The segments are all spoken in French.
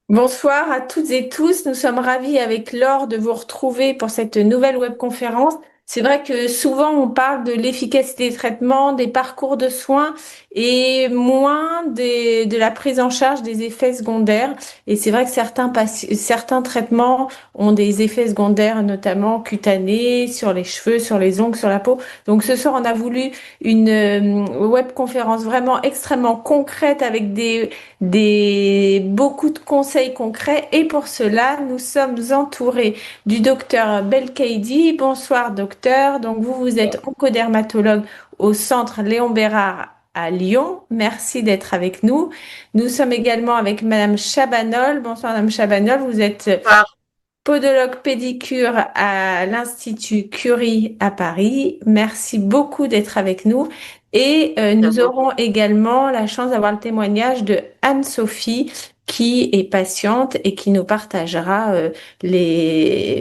Bonsoir à toutes et tous. Nous sommes ravis avec Laure de vous retrouver pour cette nouvelle webconférence. C'est vrai que souvent on parle de l'efficacité des traitements, des parcours de soins et moins de la prise en charge des effets secondaires. Et c'est vrai que certains traitements ont des effets secondaires, notamment cutanés, sur les cheveux, sur les ongles, sur la peau. Donc ce soir, on a voulu une webconférence vraiment extrêmement concrète avec beaucoup de conseils concrets et pour cela, nous sommes entourés du docteur Belkaidi. Bonsoir docteur. Donc vous êtes oncodermatologue au centre Léon Bérard à Lyon. Merci d'être avec nous. Nous sommes également avec Madame Chabanol. Bonsoir Madame Chabanol. Vous êtes podologue pédicure à l'Institut Curie à Paris. Merci beaucoup d'être avec nous. Et nous aurons également la chance d'avoir le témoignage de Anne-Sophie qui est patiente et qui nous partagera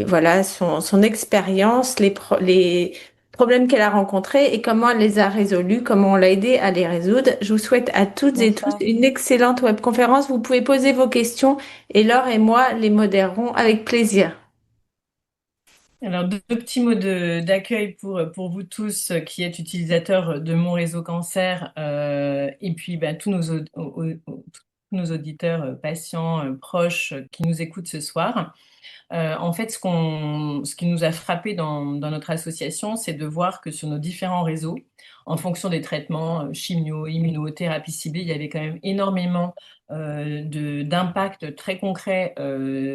voilà, son expérience, les problèmes qu'elle a rencontrés et comment elle les a résolus, comment on l'a aidé à les résoudre. Je vous souhaite à toutes et tous Bonsoir. une excellente webconférence. Vous pouvez poser vos questions et Laure et moi les modérerons avec plaisir. Alors, deux petits mots d'accueil pour vous tous qui êtes utilisateurs de mon réseau cancer et puis tous tous nos auditeurs, patients, proches qui nous écoutent ce soir. En fait, ce qui nous a frappé dans notre association, c'est de voir que sur nos différents réseaux, en fonction des traitements, chimio, immunothérapie ciblée, il y avait quand même énormément d'impact très concret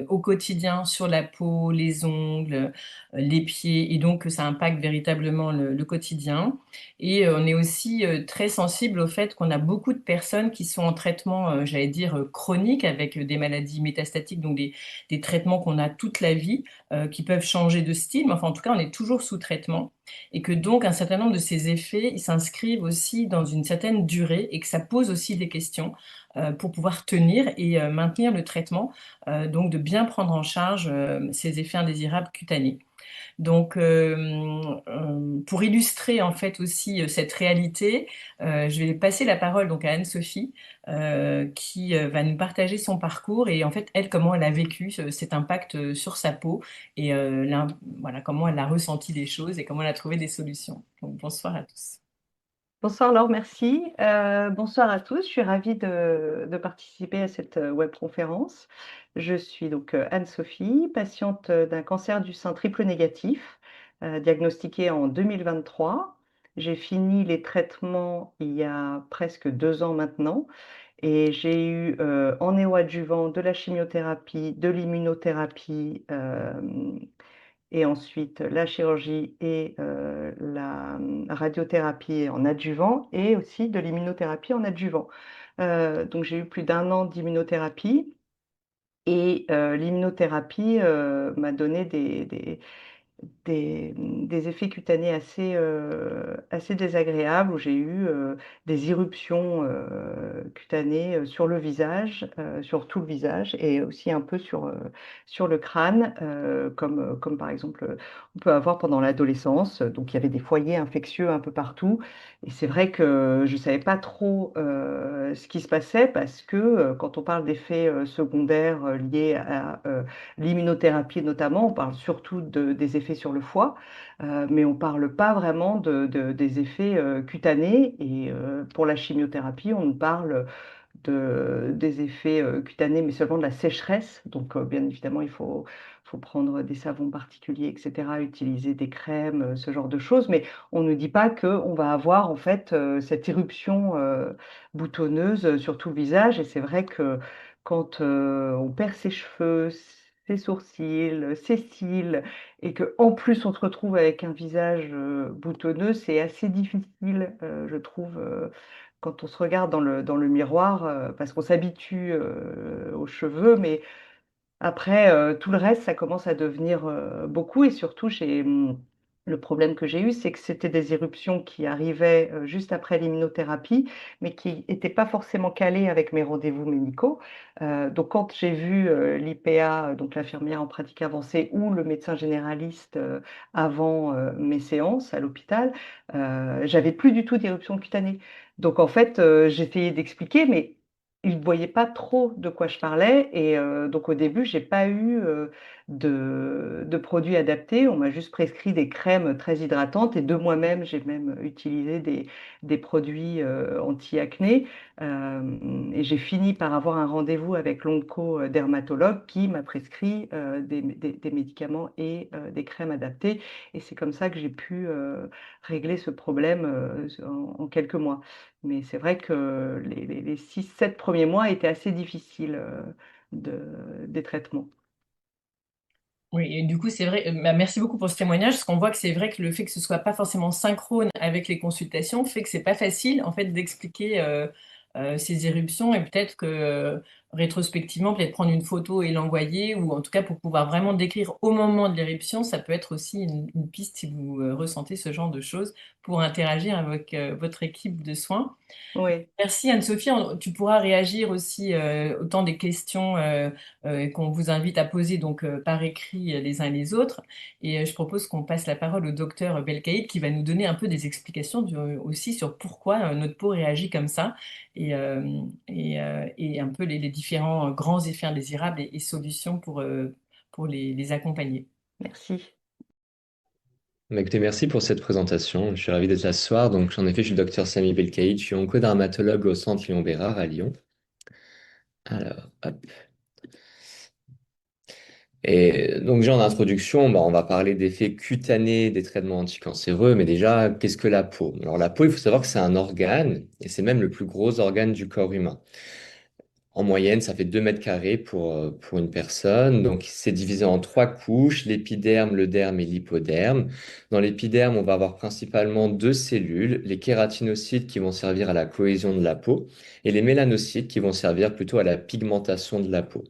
au quotidien sur la peau, les ongles, les pieds, et donc que ça impacte véritablement le quotidien. Et on est aussi très sensible au fait qu'on a beaucoup de personnes qui sont en traitement, j'allais dire, chronique avec des maladies métastatiques, donc des traitements qu'on a toute la vie, qui peuvent changer de style, mais enfin en tout cas on est toujours sous traitement, et que donc un certain nombre de ces effets ils s'inscrivent aussi dans une certaine durée, et que ça pose aussi des questions pour pouvoir tenir et maintenir le traitement, donc de bien prendre en charge ces effets indésirables cutanés. Donc, pour illustrer en fait aussi cette réalité, je vais passer la parole donc à Anne-Sophie, qui va nous partager son parcours et en fait elle comment elle a vécu cet impact sur sa peau et voilà comment elle a ressenti les choses et comment elle a trouvé des solutions. Donc bonsoir à tous. Bonsoir Laure, merci. Bonsoir à tous. Je suis ravie de participer à cette webconférence. Je suis donc Anne-Sophie, patiente d'un cancer du sein triple négatif, diagnostiqué en 2023. J'ai fini les traitements il y a presque 2 ans maintenant et j'ai eu en néoadjuvant de la chimiothérapie, de l'immunothérapie et ensuite la chirurgie et la radiothérapie en adjuvant et aussi de l'immunothérapie en adjuvant. Donc j'ai eu plus d'1 an d'immunothérapie et l'immunothérapie m'a donné des effets cutanés assez désagréables où j'ai eu des éruptions cutanées sur le visage, sur tout le visage et aussi un peu sur le crâne, comme par exemple on peut avoir pendant l'adolescence. Donc il y avait des foyers infectieux un peu partout et c'est vrai que je ne savais pas trop ce qui se passait parce que quand on parle d'effets secondaires liés à l'immunothérapie notamment, on parle surtout des effets sur le foie, mais on ne parle pas vraiment des effets cutanés. Et pour la chimiothérapie, on nous parle des effets cutanés, mais seulement de la sécheresse. Donc, bien évidemment, faut prendre des savons particuliers, etc., utiliser des crèmes, ce genre de choses. Mais on ne nous dit pas qu'on va avoir en fait cette éruption boutonneuse sur tout le visage. Et c'est vrai que quand on perd ses cheveux, ses sourcils, ses cils, et qu'en plus on se retrouve avec un visage boutonneux, c'est assez difficile, je trouve, quand on se regarde dans le miroir, parce qu'on s'habitue aux cheveux, mais après, tout le reste, ça commence à devenir beaucoup et surtout, le problème que j'ai eu, c'est que c'était des éruptions qui arrivaient juste après l'immunothérapie, mais qui n'étaient pas forcément calées avec mes rendez-vous médicaux. Donc, quand j'ai vu l'IPA, donc l'infirmière en pratique avancée, ou le médecin généraliste avant mes séances à l'hôpital, j'avais plus du tout d'éruption cutanée. Donc, en fait, j'essayais d'expliquer, mais ils ne voyaient pas trop de quoi je parlais. Et donc au début, j'ai pas eu de produits adaptés. On m'a juste prescrit des crèmes très hydratantes. Et de moi-même, j'ai même utilisé des produits anti-acné. Et j'ai fini par avoir un rendez-vous avec l'onco-dermatologue qui m'a prescrit des médicaments et des crèmes adaptées. Et c'est comme ça que j'ai pu régler ce problème en quelques mois. Mais c'est vrai que les 6-7 premiers mois étaient assez difficiles des traitements. Oui, et du coup, c'est vrai, merci beaucoup pour ce témoignage, parce qu'on voit que c'est vrai que le fait que ce soit pas forcément synchrone avec les consultations fait que c'est pas facile, en fait, d'expliquer ces éruptions et peut-être que rétrospectivement, peut-être prendre une photo et l'envoyer, ou en tout cas pour pouvoir vraiment décrire au moment de l'éruption, ça peut être aussi une piste si vous ressentez ce genre de choses pour interagir avec votre équipe de soins. Oui, Merci Anne-Sophie. Tu pourras réagir aussi autant des questions qu'on vous invite à poser donc par écrit les uns et les autres. Et je propose qu'on passe la parole au docteur Belkaïd qui va nous donner un peu des explications aussi sur pourquoi notre peau réagit comme ça et un peu les différents grands effets indésirables et solutions pour les accompagner. merci. Bah, écoutez, merci pour cette présentation. Je suis ravi d'être là ce soir. Donc, en effet, je suis le docteur Sami Belkaïd. Je suis oncodermatologue au centre Léon Bérard à Lyon. Alors, hop. Et donc, déjà en introduction, bah, on va parler d'effets cutanés des traitements anticancéreux. Mais déjà, qu'est-ce que la peau? Alors, la peau, il faut savoir que c'est un organe et c'est même le plus gros organe du corps humain. En moyenne, ça fait 2 mètres carrés pour une personne. Donc, c'est divisé en 3 couches, l'épiderme, le derme et l'hypoderme. Dans l'épiderme, on va avoir principalement 2 cellules, les kératinocytes qui vont servir à la cohésion de la peau et les mélanocytes qui vont servir plutôt à la pigmentation de la peau.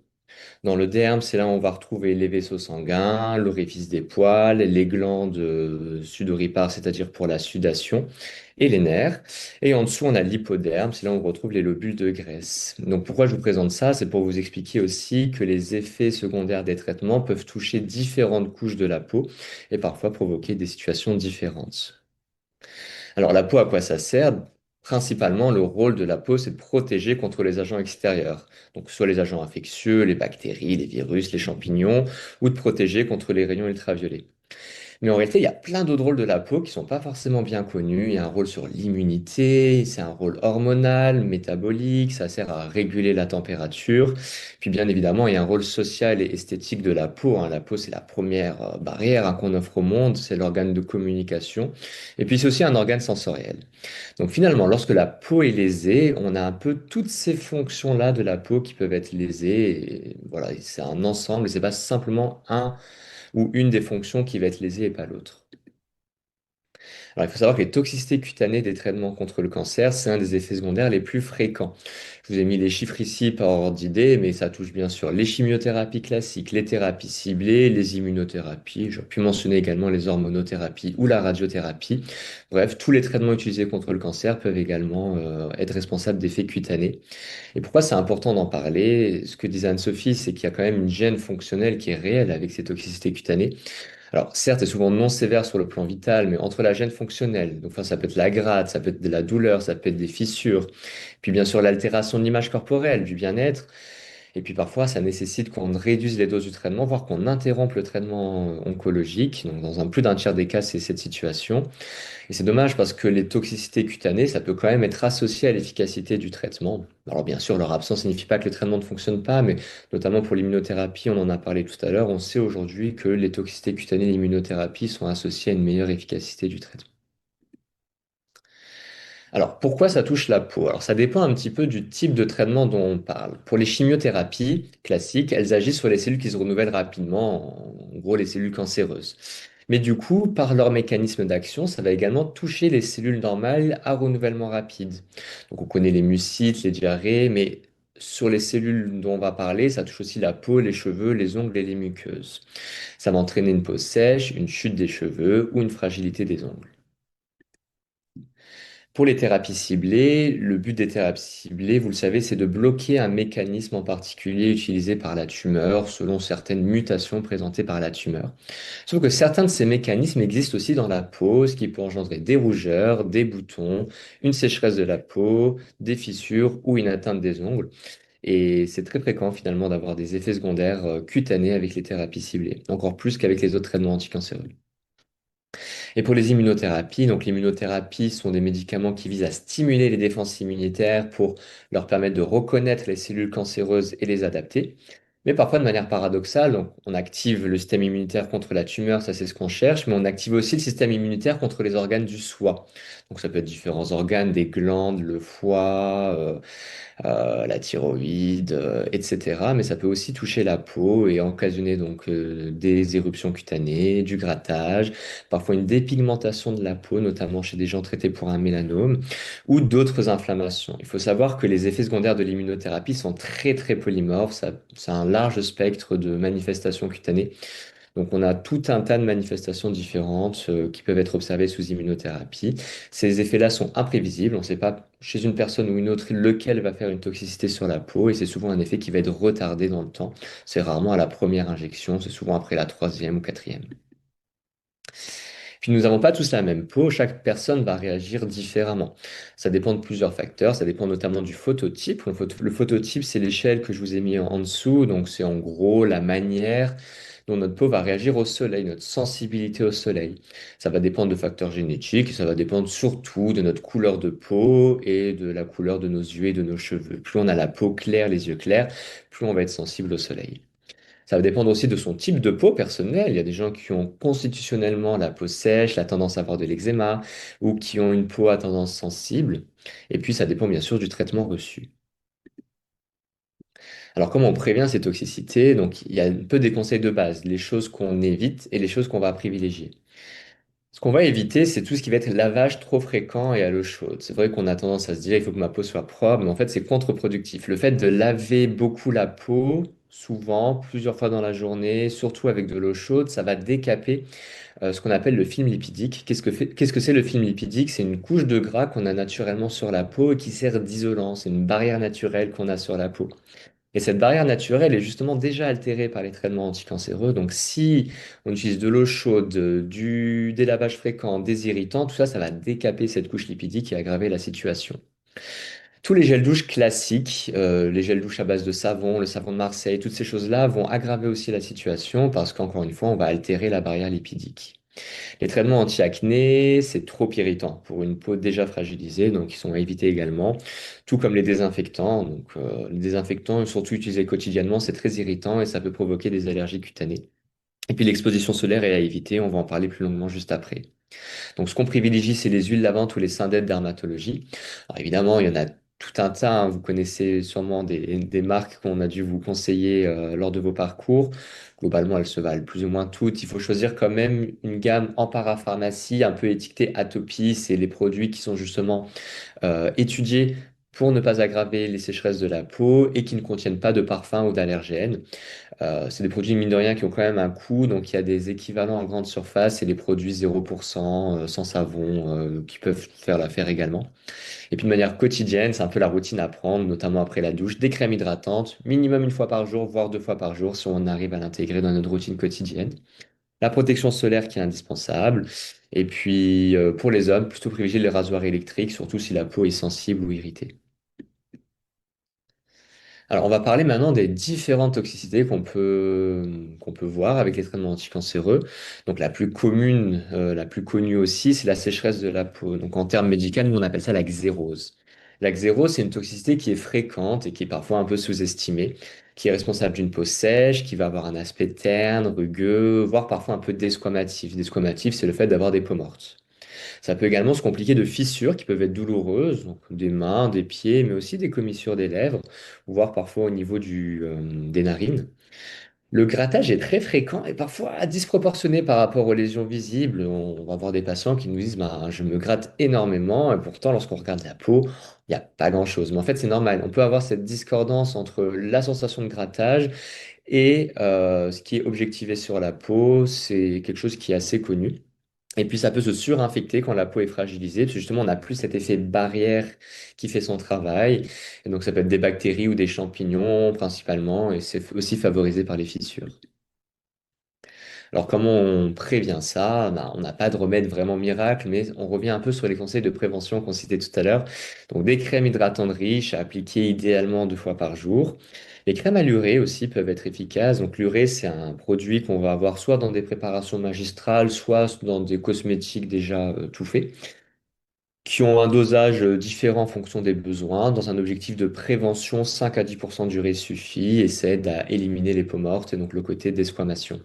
Dans le derme, c'est là où on va retrouver les vaisseaux sanguins, l'orifice des poils, les glandes sudoripares, c'est-à-dire pour la sudation, et les nerfs. Et en dessous, on a l'hypoderme, c'est là où on retrouve les lobules de graisse. Donc pourquoi je vous présente ça? C'est pour vous expliquer aussi que les effets secondaires des traitements peuvent toucher différentes couches de la peau et parfois provoquer des situations différentes. Alors la peau, à quoi ça sert? Principalement, le rôle de la peau, c'est de protéger contre les agents extérieurs. Donc soit les agents infectieux, les bactéries, les virus, les champignons, ou de protéger contre les rayons ultraviolets. Mais en réalité, il y a plein d'autres rôles de la peau qui sont pas forcément bien connus. Il y a un rôle sur l'immunité, c'est un rôle hormonal, métabolique, ça sert à réguler la température. Puis bien évidemment, il y a un rôle social et esthétique de la peau, hein. La peau, c'est la première barrière, hein, qu'on offre au monde, c'est l'organe de communication. Et puis c'est aussi un organe sensoriel. Donc finalement, lorsque la peau est lésée, on a un peu toutes ces fonctions-là de la peau qui peuvent être lésées. Et voilà, c'est un ensemble, et c'est pas simplement un ou une des fonctions qui va être lésée et pas l'autre. Alors, il faut savoir que les toxicités cutanées des traitements contre le cancer, c'est un des effets secondaires les plus fréquents. Je vous ai mis les chiffres ici par ordre d'idée, mais ça touche bien sûr les chimiothérapies classiques, les thérapies ciblées, les immunothérapies. J'aurais pu mentionner également les hormonothérapies ou la radiothérapie. Bref, tous les traitements utilisés contre le cancer peuvent également être responsables d'effets cutanés. Et pourquoi c'est important d'en parler? Ce que disait Anne-Sophie, c'est qu'il y a quand même une gêne fonctionnelle qui est réelle avec ces toxicités cutanées. Alors, certes, c'est souvent non sévère sur le plan vital, mais entre la gêne fonctionnelle, donc enfin, ça peut être la gratte, ça peut être de la douleur, ça peut être des fissures, puis bien sûr l'altération de l'image corporelle, du bien-être, et puis parfois ça nécessite qu'on réduise les doses du traitement, voire qu'on interrompe le traitement oncologique. Donc, dans un plus d'un tiers des cas, c'est cette situation. Et c'est dommage parce que les toxicités cutanées, ça peut quand même être associé à l'efficacité du traitement. Alors bien sûr, leur absence ne signifie pas que le traitement ne fonctionne pas, mais notamment pour l'immunothérapie, on en a parlé tout à l'heure, on sait aujourd'hui que les toxicités cutanées et l'immunothérapie sont associées à une meilleure efficacité du traitement. Alors, pourquoi ça touche la peau? Alors, ça dépend un petit peu du type de traitement dont on parle. Pour les chimiothérapies classiques, elles agissent sur les cellules qui se renouvellent rapidement, en gros les cellules cancéreuses. Mais du coup, par leur mécanisme d'action, ça va également toucher les cellules normales à renouvellement rapide. Donc, on connaît les mucites, les diarrhées, mais sur les cellules dont on va parler, ça touche aussi la peau, les cheveux, les ongles et les muqueuses. Ça va entraîner une peau sèche, une chute des cheveux ou une fragilité des ongles. Pour les thérapies ciblées, le but des thérapies ciblées, vous le savez, c'est de bloquer un mécanisme en particulier utilisé par la tumeur selon certaines mutations présentées par la tumeur. Sauf que certains de ces mécanismes existent aussi dans la peau, ce qui peut engendrer des rougeurs, des boutons, une sécheresse de la peau, des fissures ou une atteinte des ongles. Et c'est très fréquent finalement d'avoir des effets secondaires cutanés avec les thérapies ciblées, encore plus qu'avec les autres traitements anticancéreux. Et pour les immunothérapies, donc l'immunothérapie sont des médicaments qui visent à stimuler les défenses immunitaires pour leur permettre de reconnaître les cellules cancéreuses et les adapter. Mais parfois de manière paradoxale, donc on active le système immunitaire contre la tumeur, ça c'est ce qu'on cherche, mais on active aussi le système immunitaire contre les organes du soi. Donc ça peut être différents organes, des glandes, le foie, la thyroïde, etc. Mais ça peut aussi toucher la peau et occasionner donc des éruptions cutanées, du grattage, parfois une dépigmentation de la peau, notamment chez des gens traités pour un mélanome, ou d'autres inflammations. Il faut savoir que les effets secondaires de l'immunothérapie sont très très polymorphes, ça a un large spectre de manifestations cutanées. Donc, on a tout un tas de manifestations différentes qui peuvent être observées sous immunothérapie. Ces effets-là sont imprévisibles. On ne sait pas chez une personne ou une autre lequel va faire une toxicité sur la peau et c'est souvent un effet qui va être retardé dans le temps. C'est rarement à la première injection, c'est souvent après la troisième ou quatrième. Puis nous n'avons pas tous la même peau, chaque personne va réagir différemment. Ça dépend de plusieurs facteurs, ça dépend notamment du phototype. Le phototype, c'est l'échelle que je vous ai mis en dessous, donc c'est en gros la manière dont notre peau va réagir au soleil, notre sensibilité au soleil. Ça va dépendre de facteurs génétiques, et ça va dépendre surtout de notre couleur de peau et de la couleur de nos yeux et de nos cheveux. Plus on a la peau claire, les yeux clairs, plus on va être sensible au soleil. Ça va dépendre aussi de son type de peau personnel. Il y a des gens qui ont constitutionnellement la peau sèche, la tendance à avoir de l'eczéma, ou qui ont une peau à tendance sensible. Et puis, ça dépend bien sûr du traitement reçu. Alors, comment on prévient ces toxicités? Donc, il y a un peu des conseils de base, les choses qu'on évite et les choses qu'on va privilégier. Ce qu'on va éviter, c'est tout ce qui va être lavage trop fréquent et à l'eau chaude. C'est vrai qu'on a tendance à se dire, il faut que ma peau soit propre, mais en fait, c'est contre-productif. Le fait de laver beaucoup la peau, souvent, plusieurs fois dans la journée, surtout avec de l'eau chaude, ça va décaper ce qu'on appelle le film lipidique. Qu'est-ce que c'est le film lipidique? C'est une couche de gras qu'on a naturellement sur la peau et qui sert d'isolant. C'est une barrière naturelle qu'on a sur la peau. Et cette barrière naturelle est justement déjà altérée par les traitements anticancéreux. Donc, si on utilise de l'eau chaude, du délavage fréquent, des irritants, tout ça, ça va décaper cette couche lipidique et aggraver la situation. Tous les gels douche classiques, les gels douche à base de savon, le savon de Marseille, toutes ces choses-là vont aggraver aussi la situation parce qu'encore une fois, on va altérer la barrière lipidique. Les traitements anti-acné, c'est trop irritant pour une peau déjà fragilisée, donc ils sont à éviter également, tout comme les désinfectants. Donc, les désinfectants, surtout utilisés quotidiennement, c'est très irritant et ça peut provoquer des allergies cutanées. Et puis l'exposition solaire est à éviter, on va en parler plus longuement juste après. Donc, ce qu'on privilégie, c'est les huiles lavantes ou les synthètes dermatologie. Alors, évidemment, il y en a tout un tas, hein. Vous connaissez sûrement des marques qu'on a dû vous conseiller lors de vos parcours. Globalement, elles se valent plus ou moins toutes. Il faut choisir quand même une gamme en parapharmacie, un peu étiquetée Atopie. C'est les produits qui sont justement étudiés pour ne pas aggraver les sécheresses de la peau et qui ne contiennent pas de parfum ou d'allergènes. C'est des produits, mine de rien, qui ont quand même un coût. Donc, il y a des équivalents en grande surface et des produits 0% sans savon qui peuvent faire l'affaire également. Et puis, de manière quotidienne, c'est un peu la routine à prendre, notamment après la douche. Des crèmes hydratantes, minimum une fois par jour, voire deux fois par jour, si on arrive à l'intégrer dans notre routine quotidienne. La protection solaire qui est indispensable. Et puis, pour les hommes, plutôt privilégier les rasoirs électriques, surtout si la peau est sensible ou irritée. Alors, on va parler maintenant des différentes toxicités qu'on peut voir avec les traitements anticancéreux. Donc, la plus commune, la plus connue aussi, c'est la sécheresse de la peau. Donc, en termes médicaux, nous, on appelle ça la xérose. La xérose, c'est une toxicité qui est fréquente et qui est parfois un peu sous-estimée, qui est responsable d'une peau sèche, qui va avoir un aspect terne, rugueux, voire parfois un peu desquamatif. Desquamatif, c'est le fait d'avoir des peaux mortes. Ça peut également se compliquer de fissures qui peuvent être douloureuses, donc des mains, des pieds, mais aussi des commissures des lèvres, voire parfois au niveau des narines. Le grattage est très fréquent et parfois disproportionné par rapport aux lésions visibles. On va avoir des patients qui nous disent ben, je me gratte énormément et pourtant lorsqu'on regarde la peau, il n'y a pas grand-chose. Mais en fait, c'est normal. On peut avoir cette discordance entre la sensation de grattage et ce qui est objectivé sur la peau. C'est quelque chose qui est assez connu. Et puis ça peut se surinfecter quand la peau est fragilisée, parce que justement on n'a plus cet effet barrière qui fait son travail. Et donc ça peut être des bactéries ou des champignons principalement, et c'est aussi favorisé par les fissures. Alors comment on prévient ça? Ben, on n'a pas de remède vraiment miracle, mais on revient un peu sur les conseils de prévention qu'on citait tout à l'heure. Donc des crèmes hydratantes riches à appliquer idéalement 2 fois par jour. Les crèmes à l'urée aussi peuvent être efficaces. Donc l'urée, c'est un produit qu'on va avoir soit dans des préparations magistrales, soit dans des cosmétiques déjà tout faits, qui ont un dosage différent en fonction des besoins. Dans un objectif de prévention, 5 à 10% d'urée suffit et ça aide à éliminer les peaux mortes et donc le côté desquamation.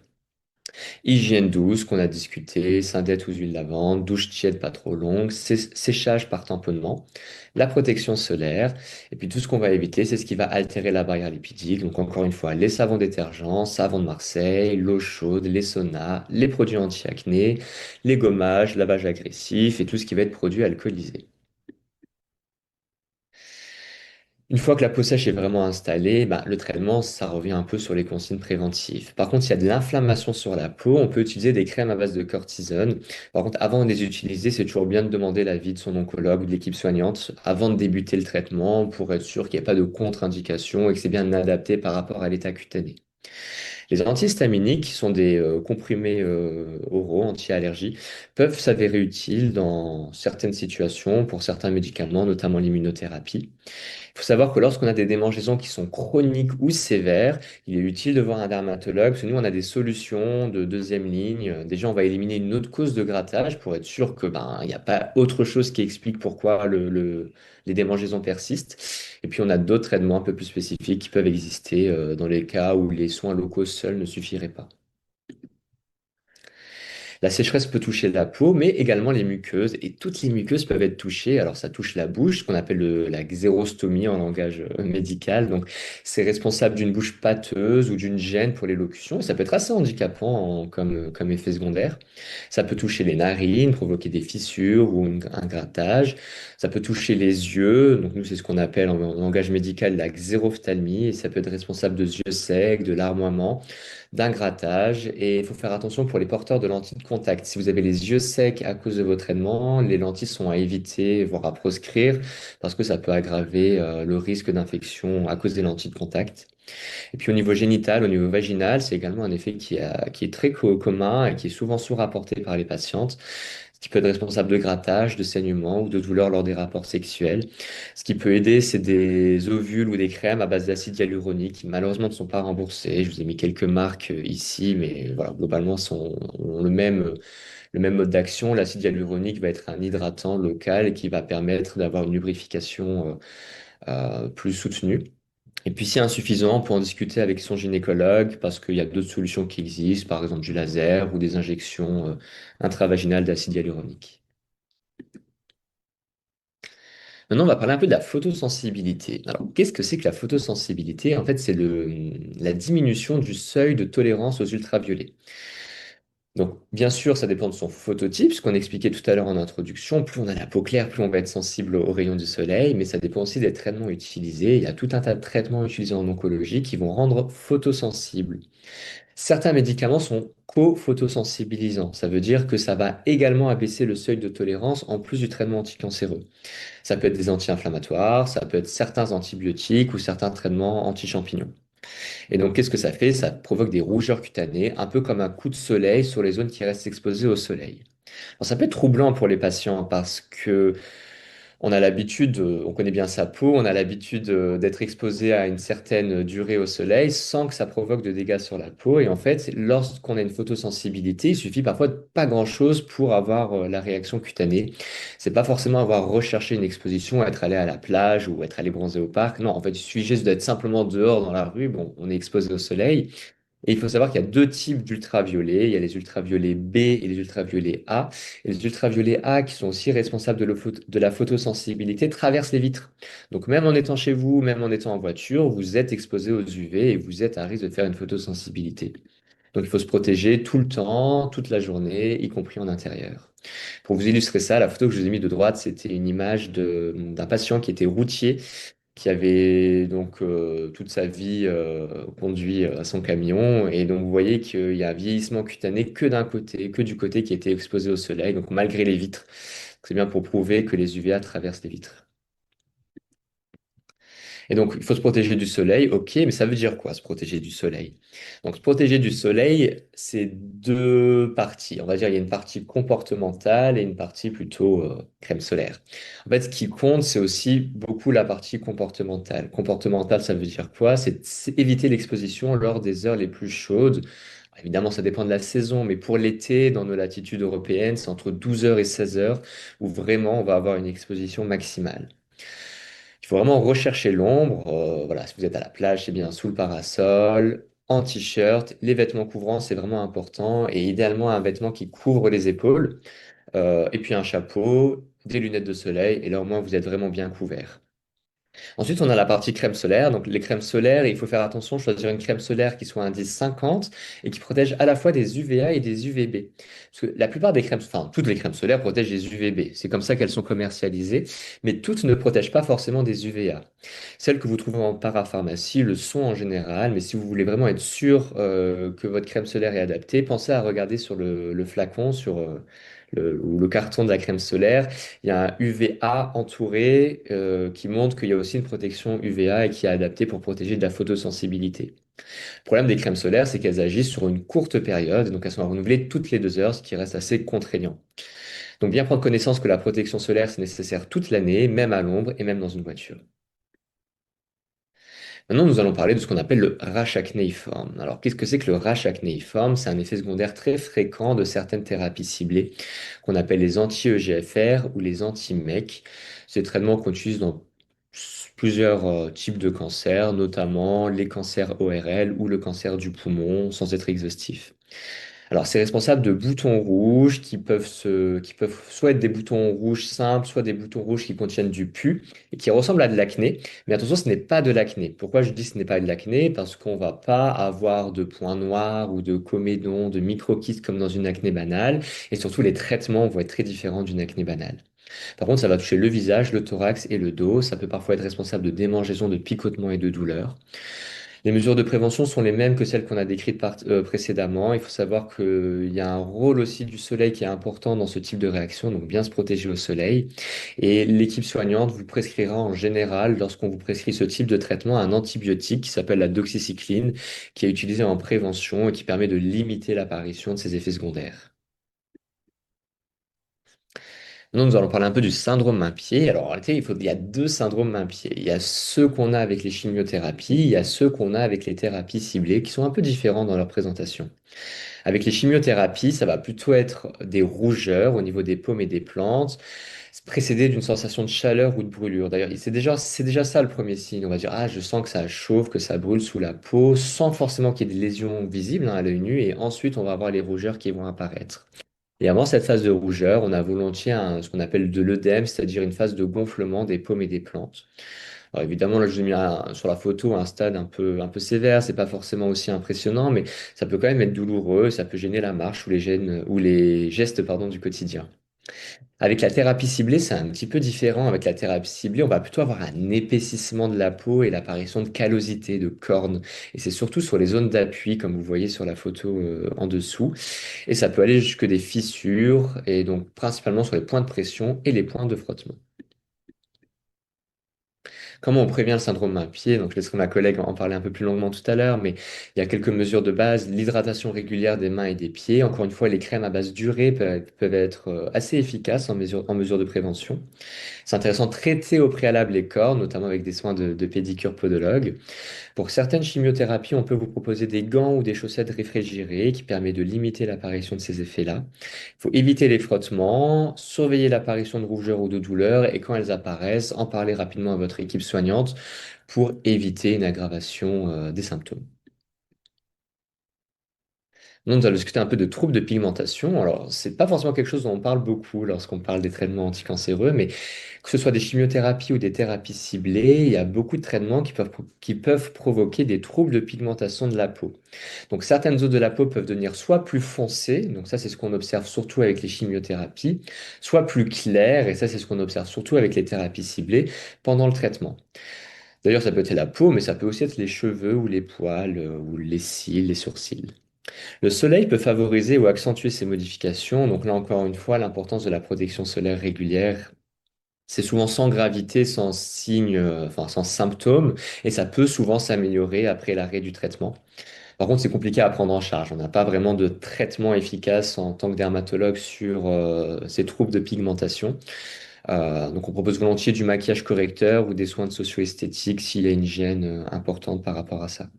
Hygiène douce qu'on a discuté, syndette ou huile de lavande, douche tiède pas trop longue, séchage par tamponnement, la protection solaire, et puis tout ce qu'on va éviter, c'est ce qui va altérer la barrière lipidique. Donc encore une fois, les savons détergents, savon de Marseille, l'eau chaude, les saunas, les produits anti-acné, les gommages, lavage agressif et tout ce qui va être produit alcoolisé. Une fois que la peau sèche est vraiment installée, bah, le traitement, ça revient un peu sur les consignes préventives. Par contre, s'il y a de l'inflammation sur la peau, on peut utiliser des crèmes à base de cortisone. Par contre, avant de les utiliser, c'est toujours bien de demander l'avis de son oncologue ou de l'équipe soignante avant de débuter le traitement pour être sûr qu'il n'y a pas de contre-indication et que c'est bien adapté par rapport à l'état cutané. Les antihistaminiques, qui sont des comprimés oraux anti-allergie, peuvent s'avérer utiles dans certaines situations pour certains médicaments, notamment l'immunothérapie. Il faut savoir que lorsqu'on a des démangeaisons qui sont chroniques ou sévères, il est utile de voir un dermatologue, parce que nous, on a des solutions de deuxième ligne. Déjà, on va éliminer une autre cause de grattage pour être sûr que il n'y a pas autre chose qui explique pourquoi les démangeaisons persistent. Et puis, on a d'autres traitements un peu plus spécifiques qui peuvent exister dans les cas où les soins locaux seuls ne suffiraient pas. La sécheresse peut toucher la peau, mais également les muqueuses. Et toutes les muqueuses peuvent être touchées. Alors, ça touche la bouche, ce qu'on appelle la xérostomie en langage médical. Donc, c'est responsable d'une bouche pâteuse ou d'une gêne pour l'élocution. Et ça peut être assez handicapant comme effet secondaire. Ça peut toucher les narines, provoquer des fissures ou un grattage. Ça peut toucher les yeux. Donc, nous, c'est ce qu'on appelle en langage médical la xérophthalmie. Et ça peut être responsable de yeux secs, de larmoiement, d'un grattage. Et il faut faire attention pour les porteurs de lentilles de contact. Si vous avez les yeux secs à cause de votre traitement, les lentilles sont à éviter, voire à proscrire, parce que ça peut aggraver le risque d'infection à cause des lentilles de contact. Et puis au niveau génital, au niveau vaginal, c'est également un effet qui est très commun et qui est souvent sous-rapporté par les patientes, ce qui peut être responsable de grattage, de saignement ou de douleurs lors des rapports sexuels. Ce qui peut aider, c'est des ovules ou des crèmes à base d'acide hyaluronique qui malheureusement ne sont pas remboursées. Je vous ai mis quelques marques ici, mais voilà, globalement, ont le même mode d'action. L'acide hyaluronique va être un hydratant local et qui va permettre d'avoir une lubrification plus soutenue. Et puis, si insuffisant, on peut en discuter avec son gynécologue parce qu'il y a d'autres solutions qui existent, par exemple du laser ou des injections intravaginales d'acide hyaluronique. Maintenant, on va parler un peu de la photosensibilité. Alors, qu'est-ce que c'est que la photosensibilité? En fait, c'est la diminution du seuil de tolérance aux ultraviolets. Donc, bien sûr, ça dépend de son phototype, ce qu'on expliquait tout à l'heure en introduction. Plus on a la peau claire, plus on va être sensible aux rayons du soleil, mais ça dépend aussi des traitements utilisés. Il y a tout un tas de traitements utilisés en oncologie qui vont rendre photosensibles. Certains médicaments sont co-photosensibilisants. Ça veut dire que ça va également abaisser le seuil de tolérance en plus du traitement anticancéreux. Ça peut être des anti-inflammatoires, ça peut être certains antibiotiques ou certains traitements anti-champignons. Et donc, qu'est-ce que ça fait? Ça provoque des rougeurs cutanées, un peu comme un coup de soleil sur les zones qui restent exposées au soleil. Alors, ça peut être troublant pour les patients parce que on a l'habitude, on connaît bien sa peau, on a l'habitude d'être exposé à une certaine durée au soleil sans que ça provoque de dégâts sur la peau. Et en fait, lorsqu'on a une photosensibilité, il suffit parfois de pas grand-chose pour avoir la réaction cutanée. C'est pas forcément avoir recherché une exposition, être allé à la plage ou être allé bronzer au parc. Non, en fait, il suffit juste d'être simplement dehors dans la rue. Bon, on est exposé au soleil. Et il faut savoir qu'il y a deux types d'ultraviolets. Il y a les ultraviolets B et les ultraviolets A. Et les ultraviolets A, qui sont aussi responsables de la photosensibilité, traversent les vitres. Donc même en étant chez vous, même en étant en voiture, vous êtes exposé aux UV et vous êtes à risque de faire une photosensibilité. Donc il faut se protéger tout le temps, toute la journée, y compris en intérieur. Pour vous illustrer ça, la photo que je vous ai mise de droite, c'était une image d'un patient qui était routier qui avait donc toute sa vie conduit à son camion. Et donc vous voyez qu'il y a un vieillissement cutané que d'un côté, que du côté qui était exposé au soleil, donc malgré les vitres. C'est bien pour prouver que les UVA traversent les vitres. Et donc, il faut se protéger du soleil, ok, mais ça veut dire quoi, se protéger du soleil? Donc, se protéger du soleil, c'est deux parties. On va dire, il y a une partie comportementale et une partie plutôt crème solaire. En fait, ce qui compte, c'est aussi beaucoup la partie comportementale. Comportementale, ça veut dire quoi? C'est éviter l'exposition lors des heures les plus chaudes. Évidemment, ça dépend de la saison, mais pour l'été, dans nos latitudes européennes, c'est entre 12 heures et 16 heures où vraiment on va avoir une exposition maximale. Il faut vraiment rechercher l'ombre. Voilà, si vous êtes à la plage, c'est bien sous le parasol, en t-shirt. Les vêtements couvrants, c'est vraiment important. Et idéalement, un vêtement qui couvre les épaules. Et puis un chapeau, des lunettes de soleil. Et là, au moins, vous êtes vraiment bien couvert. Ensuite, on a la partie crème solaire. Donc, les crèmes solaires, il faut faire attention, choisir une crème solaire qui soit indice 50 et qui protège à la fois des UVA et des UVB. Parce que la plupart des crèmes, enfin, toutes les crèmes solaires protègent des UVB. C'est comme ça qu'elles sont commercialisées, mais toutes ne protègent pas forcément des UVA. Celles que vous trouvez en parapharmacie le sont en général, mais si vous voulez vraiment être sûr que votre crème solaire est adaptée, pensez à regarder sur le flacon, sur ou le carton de la crème solaire. Il y a un UVA entouré qui montre qu'il y a aussi une protection UVA et qui est adaptée pour protéger de la photosensibilité. Le problème des crèmes solaires, c'est qu'elles agissent sur une courte période, et donc elles sont renouvelées toutes les 2 heures, ce qui reste assez contraignant. Donc bien prendre connaissance que la protection solaire, c'est nécessaire toute l'année, même à l'ombre et même dans une voiture. Maintenant, nous allons parler de ce qu'on appelle le rash acnéiforme. Alors, qu'est-ce que c'est que le rash acnéiforme? C'est un effet secondaire très fréquent de certaines thérapies ciblées qu'on appelle les anti-EGFR ou les anti-MEC. C'est des traitements qu'on utilise dans plusieurs types de cancers, notamment les cancers ORL ou le cancer du poumon, sans être exhaustif. Alors, c'est responsable de boutons rouges qui peuvent soit être des boutons rouges simples, soit des boutons rouges qui contiennent du pus et qui ressemblent à de l'acné. Mais attention, ce n'est pas de l'acné. Pourquoi je dis ce n'est pas de l'acné? Parce qu'on va pas avoir de points noirs ou de comédons, de microkystes comme dans une acné banale. Et surtout, les traitements vont être très différents d'une acné banale. Par contre, ça va toucher le visage, le thorax et le dos. Ça peut parfois être responsable de démangeaisons, de picotements et de douleurs. Les mesures de prévention sont les mêmes que celles qu'on a décrites précédemment. Il faut savoir qu'il y a un rôle aussi du soleil qui est important dans ce type de réaction, donc bien se protéger au soleil. Et l'équipe soignante vous prescrira en général, lorsqu'on vous prescrit ce type de traitement, un antibiotique qui s'appelle la doxycycline, qui est utilisé en prévention et qui permet de limiter l'apparition de ces effets secondaires. Maintenant, nous allons parler un peu du syndrome main-pied. Alors, en réalité, il y a deux syndromes main-pied. Il y a ceux qu'on a avec les chimiothérapies, il y a ceux qu'on a avec les thérapies ciblées, qui sont un peu différents dans leur présentation. Avec les chimiothérapies, ça va plutôt être des rougeurs au niveau des paumes et des plantes, précédé d'une sensation de chaleur ou de brûlure. D'ailleurs, c'est déjà ça le premier signe. On va dire, ah, je sens que ça chauffe, que ça brûle sous la peau, sans forcément qu'il y ait des lésions visibles à l'œil nu. Et ensuite, on va avoir les rougeurs qui vont apparaître. Et avant cette phase de rougeur, on a volontiers ce qu'on appelle de l'œdème, c'est-à-dire une phase de gonflement des paumes et des plantes. Alors évidemment, là, je vous ai mis sur la photo un stade un peu sévère, c'est pas forcément aussi impressionnant, mais ça peut quand même être douloureux, ça peut gêner la marche ou les gestes, pardon, du quotidien. Avec la thérapie ciblée, c'est un petit peu différent. Avec la thérapie ciblée, on va plutôt avoir un épaississement de la peau et l'apparition de callosité, de cornes. Et c'est surtout sur les zones d'appui, comme vous voyez sur la photo en dessous. Et ça peut aller jusque des fissures, et donc principalement sur les points de pression et les points de frottement. Comment on prévient le syndrome main-pied? Donc, je laisserai ma collègue en parler un peu plus longuement tout à l'heure, mais il y a quelques mesures de base. L'hydratation régulière des mains et des pieds. Encore une fois, les crèmes à base d'urée peuvent être assez efficaces en mesure de prévention. C'est intéressant de traiter au préalable les corps, notamment avec des soins de pédicure podologue. Pour certaines chimiothérapies, on peut vous proposer des gants ou des chaussettes réfrigérées qui permettent de limiter l'apparition de ces effets-là. Il faut éviter les frottements, surveiller l'apparition de rougeurs ou de douleurs et quand elles apparaissent, en parler rapidement à votre équipe soignante pour éviter une aggravation des symptômes. Nous allons discuter un peu de troubles de pigmentation. Alors, c'est pas forcément quelque chose dont on parle beaucoup lorsqu'on parle des traitements anticancéreux, mais que ce soit des chimiothérapies ou des thérapies ciblées, il y a beaucoup de traitements qui peuvent provoquer des troubles de pigmentation de la peau. Donc, certaines zones de la peau peuvent devenir soit plus foncées, donc ça c'est ce qu'on observe surtout avec les chimiothérapies, soit plus claires, et ça c'est ce qu'on observe surtout avec les thérapies ciblées pendant le traitement. D'ailleurs, ça peut être la peau, mais ça peut aussi être les cheveux ou les poils ou les cils, les sourcils. Le soleil peut favoriser ou accentuer ces modifications. Donc là, encore une fois, l'importance de la protection solaire régulière. C'est souvent sans gravité, sans signe, enfin sans symptômes, et ça peut souvent s'améliorer après l'arrêt du traitement. Par contre, c'est compliqué à prendre en charge. On n'a pas vraiment de traitement efficace en tant que dermatologue sur ces troubles de pigmentation. Donc, on propose volontiers du maquillage correcteur ou des soins de socio-esthétique s'il y a une hygiène importante par rapport à ça.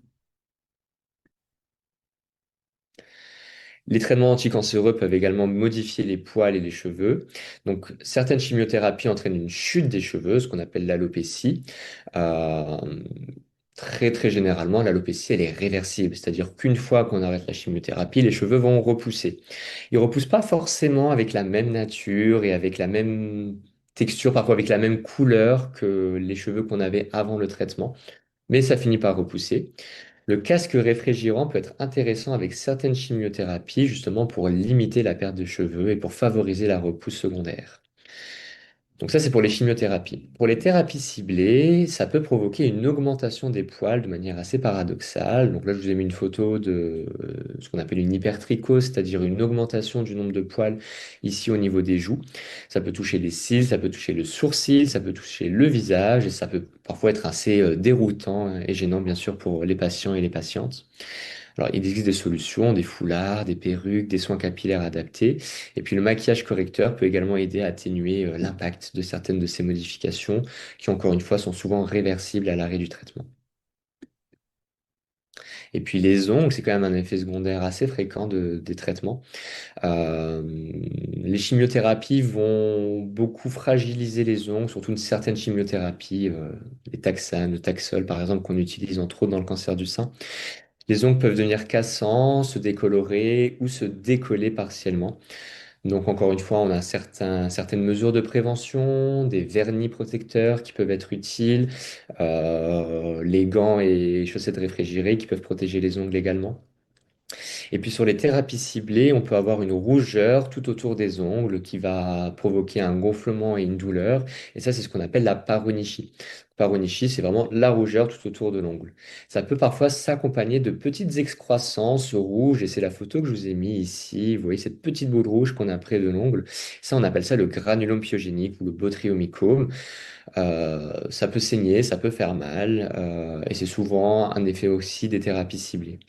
Les traitements anticancéreux peuvent également modifier les poils et les cheveux. Donc, certaines chimiothérapies entraînent une chute des cheveux, ce qu'on appelle l'alopécie. Euh, Très, très généralement, l'alopécie, elle est réversible. C'est-à-dire qu'une fois qu'on arrête la chimiothérapie, les cheveux vont repousser. Ils repoussent pas forcément avec la même nature et avec la même texture, parfois avec la même couleur que les cheveux qu'on avait avant le traitement, mais ça finit par repousser. Le casque réfrigérant peut être intéressant avec certaines chimiothérapies, justement pour limiter la perte de cheveux et pour favoriser la repousse secondaire. Donc ça, c'est pour les chimiothérapies. Pour les thérapies ciblées, ça peut provoquer une augmentation des poils de manière assez paradoxale. Donc là, je vous ai mis une photo de ce qu'on appelle une hypertrichose, c'est-à-dire une augmentation du nombre de poils ici au niveau des joues. Ça peut toucher les cils, ça peut toucher le sourcil, ça peut toucher le visage et ça peut parfois être assez déroutant et gênant, bien sûr, pour les patients et les patientes. Alors, il existe des solutions, des foulards, des perruques, des soins capillaires adaptés. Et puis, le maquillage correcteur peut également aider à atténuer l'impact de certaines de ces modifications qui, encore une fois, sont souvent réversibles à l'arrêt du traitement. Et puis, les ongles, c'est quand même un effet secondaire assez fréquent des traitements. Euh, les chimiothérapies vont beaucoup fragiliser les ongles, surtout une certaine chimiothérapie, les taxanes, le Taxol, par exemple, qu'on utilise entre autres dans le cancer du sein. Les ongles peuvent devenir cassants, se décolorer ou se décoller partiellement. Donc encore une fois, on a certaines mesures de prévention, des vernis protecteurs qui peuvent être utiles, les gants et chaussettes réfrigérées qui peuvent protéger les ongles également. Et puis sur les thérapies ciblées, on peut avoir une rougeur tout autour des ongles qui va provoquer un gonflement et une douleur. Et ça, c'est ce qu'on appelle la paronychie. Paronychie, c'est vraiment la rougeur tout autour de l'ongle. Ça peut parfois s'accompagner de petites excroissances rouges, et c'est la photo que je vous ai mis ici. Vous voyez cette petite boule rouge qu'on a près de l'ongle. Ça, on appelle ça le granulome pyogénique ou le botryomycome. Ça peut saigner, ça peut faire mal, et c'est souvent un effet aussi des thérapies ciblées.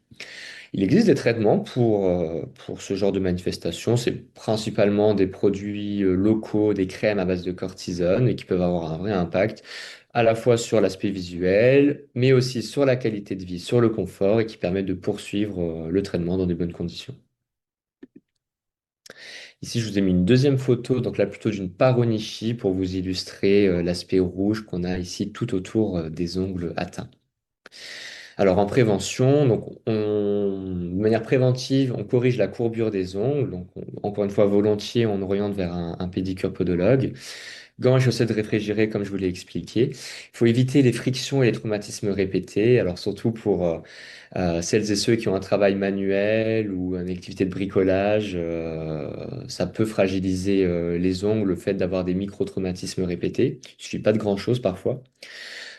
Il existe des traitements pour ce genre de manifestation. C'est principalement des produits locaux, des crèmes à base de cortisone et qui peuvent avoir un vrai impact à la fois sur l'aspect visuel, mais aussi sur la qualité de vie, sur le confort et qui permettent de poursuivre le traitement dans de bonnes conditions. Ici, je vous ai mis une deuxième photo, donc là plutôt d'une paronychie pour vous illustrer l'aspect rouge qu'on a ici tout autour des ongles atteints. Alors en prévention, de manière préventive, on corrige la courbure des ongles. Donc encore une fois, volontiers, on oriente vers un pédicure podologue. Gants et chaussettes réfrigérées, comme je vous l'ai expliqué. Il faut éviter les frictions et les traumatismes répétés. Alors surtout pour celles et ceux qui ont un travail manuel ou une activité de bricolage, ça peut fragiliser les ongles, le fait d'avoir des micro-traumatismes répétés. Il suffit pas de grand-chose parfois.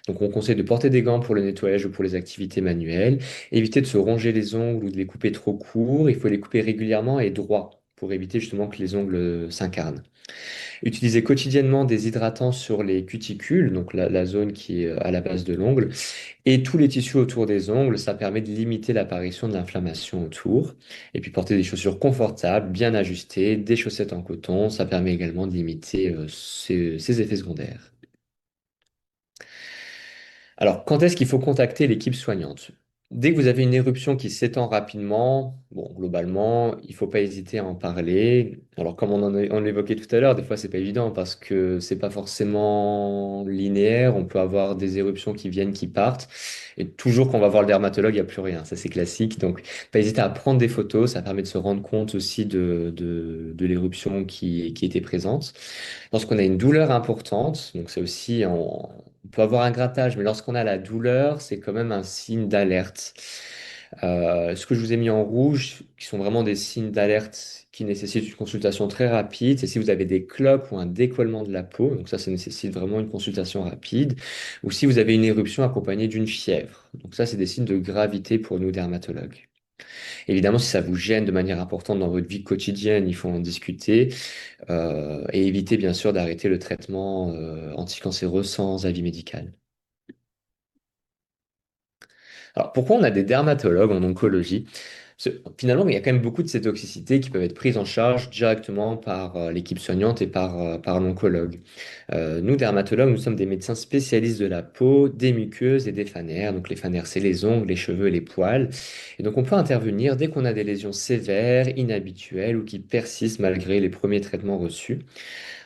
Donc, on conseille de porter des gants pour le nettoyage ou pour les activités manuelles. Éviter de se ronger les ongles ou de les couper trop courts. Il faut les couper régulièrement et droit pour éviter justement que les ongles s'incarnent. Utilisez quotidiennement des hydratants sur les cuticules, donc la zone qui est à la base de l'ongle, et tous les tissus autour des ongles. Ça permet de limiter l'apparition de l'inflammation autour. Et puis porter des chaussures confortables, bien ajustées, des chaussettes en coton, ça permet également de limiter ces effets secondaires. Alors, quand est-ce qu'il faut contacter l'équipe soignante? Dès que vous avez une éruption qui s'étend rapidement, bon, globalement, il ne faut pas hésiter à en parler. Alors, comme on l'évoquait tout à l'heure, des fois, c'est pas évident parce que c'est pas forcément linéaire. On peut avoir des éruptions qui viennent, qui partent. Et toujours qu'on va voir le dermatologue, il n'y a plus rien. Ça, c'est classique. Donc, pas hésiter à prendre des photos. Ça permet de se rendre compte aussi de l'éruption qui était présente. Lorsqu'on a une douleur importante, donc c'est aussi on peut avoir un grattage, mais lorsqu'on a la douleur, c'est quand même un signe d'alerte. Ce que je vous ai mis en rouge, qui sont vraiment des signes d'alerte qui nécessitent une consultation très rapide, c'est si vous avez des clopes ou un décollement de la peau, donc ça nécessite vraiment une consultation rapide, ou si vous avez une éruption accompagnée d'une fièvre. Donc ça, c'est des signes de gravité pour nous dermatologues. Évidemment, si ça vous gêne de manière importante dans votre vie quotidienne, il faut en discuter et éviter bien sûr d'arrêter le traitement anticancéreux sans avis médical. Alors, pourquoi on a des dermatologues en oncologie? Finalement, il y a quand même beaucoup de ces toxicités qui peuvent être prises en charge directement par l'équipe soignante et par l'oncologue. Nous, dermatologues, nous sommes des médecins spécialistes de la peau, des muqueuses et des fanères. Donc, les fanères, c'est les ongles, les cheveux et les poils. Et donc, on peut intervenir dès qu'on a des lésions sévères, inhabituelles ou qui persistent malgré les premiers traitements reçus.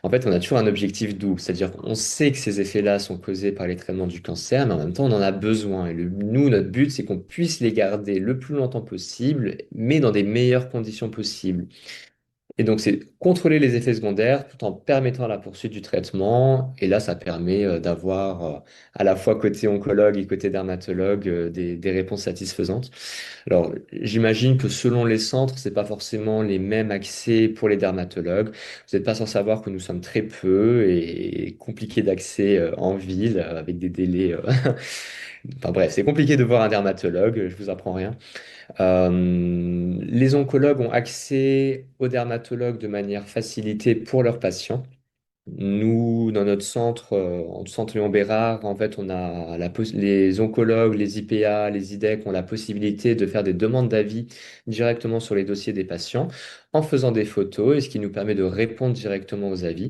En fait, on a toujours un objectif double, c'est-à-dire qu'on sait que ces effets-là sont causés par les traitements du cancer, mais en même temps, on en a besoin. Et nous, notre but, c'est qu'on puisse les garder le plus longtemps possible, mais dans des meilleures conditions possibles. Et donc, c'est contrôler les effets secondaires tout en permettant la poursuite du traitement. Et là, ça permet d'avoir à la fois côté oncologue et côté dermatologue des réponses satisfaisantes. Alors, j'imagine que selon les centres, c'est pas forcément les mêmes accès pour les dermatologues. Vous n'êtes pas sans savoir que nous sommes très peu et compliqué d'accès en ville avec des délais. Enfin bref, c'est compliqué de voir un dermatologue, je vous apprends rien. Les oncologues ont accès aux dermatologues de manière facilitée pour leurs patients. Nous, dans notre centre, en centre Léon Bérard, en fait, on a les oncologues, les IPA, les IDEC ont la possibilité de faire des demandes d'avis directement sur les dossiers des patients en faisant des photos, et ce qui nous permet de répondre directement aux avis.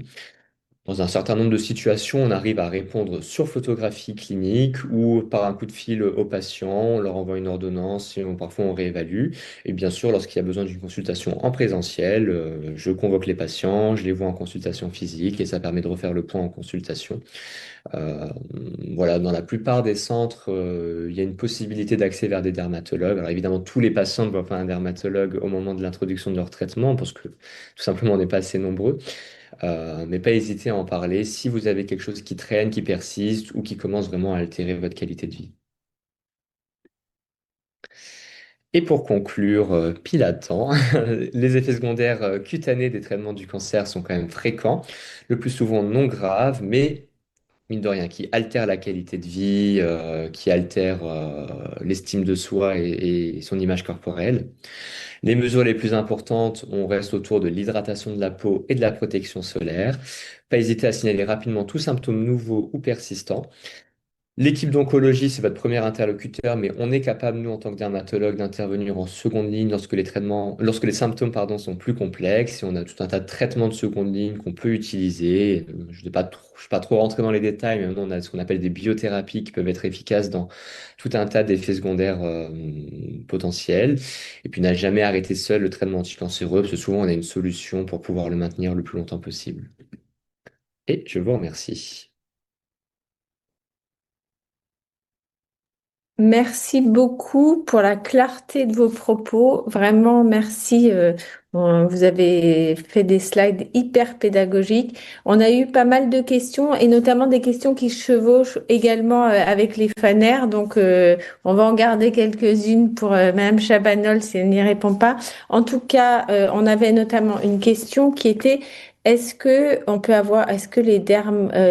Dans un certain nombre de situations, on arrive à répondre sur photographie clinique ou par un coup de fil au patient, on leur envoie une ordonnance et parfois on réévalue. Et bien sûr, lorsqu'il y a besoin d'une consultation en présentiel, je convoque les patients, je les vois en consultation physique et ça permet de refaire le point en consultation. Euh, voilà, dans la plupart des centres, il y a une possibilité d'accès vers des dermatologues. Alors évidemment, tous les patients ne voient pas un dermatologue au moment de l'introduction de leur traitement parce que tout simplement on n'est pas assez nombreux. Mais pas hésiter à en parler si vous avez quelque chose qui traîne, qui persiste ou qui commence vraiment à altérer votre qualité de vie. Et pour conclure, pile à temps, les effets secondaires cutanés des traitements du cancer sont quand même fréquents, le plus souvent non graves, mais mine de rien, qui altèrent la qualité de vie, qui altèrent l'estime de soi et son image corporelle. Les mesures les plus importantes, on reste autour de l'hydratation de la peau et de la protection solaire. Pas hésiter à signaler rapidement tout symptôme nouveau ou persistant. L'équipe d'oncologie, c'est votre premier interlocuteur, mais on est capable, nous, en tant que dermatologue, d'intervenir en seconde ligne lorsque les symptômes, pardon, sont plus complexes et on a tout un tas de traitements de seconde ligne qu'on peut utiliser. Je ne suis pas trop rentré dans les détails, mais maintenant, on a ce qu'on appelle des biothérapies qui peuvent être efficaces dans tout un tas d'effets secondaires potentiels. Et puis, n'a jamais arrêté seul le traitement anticancéreux, parce que souvent, on a une solution pour pouvoir le maintenir le plus longtemps possible. Et je vous remercie. Merci beaucoup pour la clarté de vos propos. Vraiment, merci. Bon, vous avez fait des slides hyper pédagogiques. On a eu pas mal de questions et notamment des questions qui chevauchent également avec les fanères. Donc, on va en garder quelques-unes pour Madame Chabanol si elle n'y répond pas. En tout cas, on avait notamment une question qui était est-ce que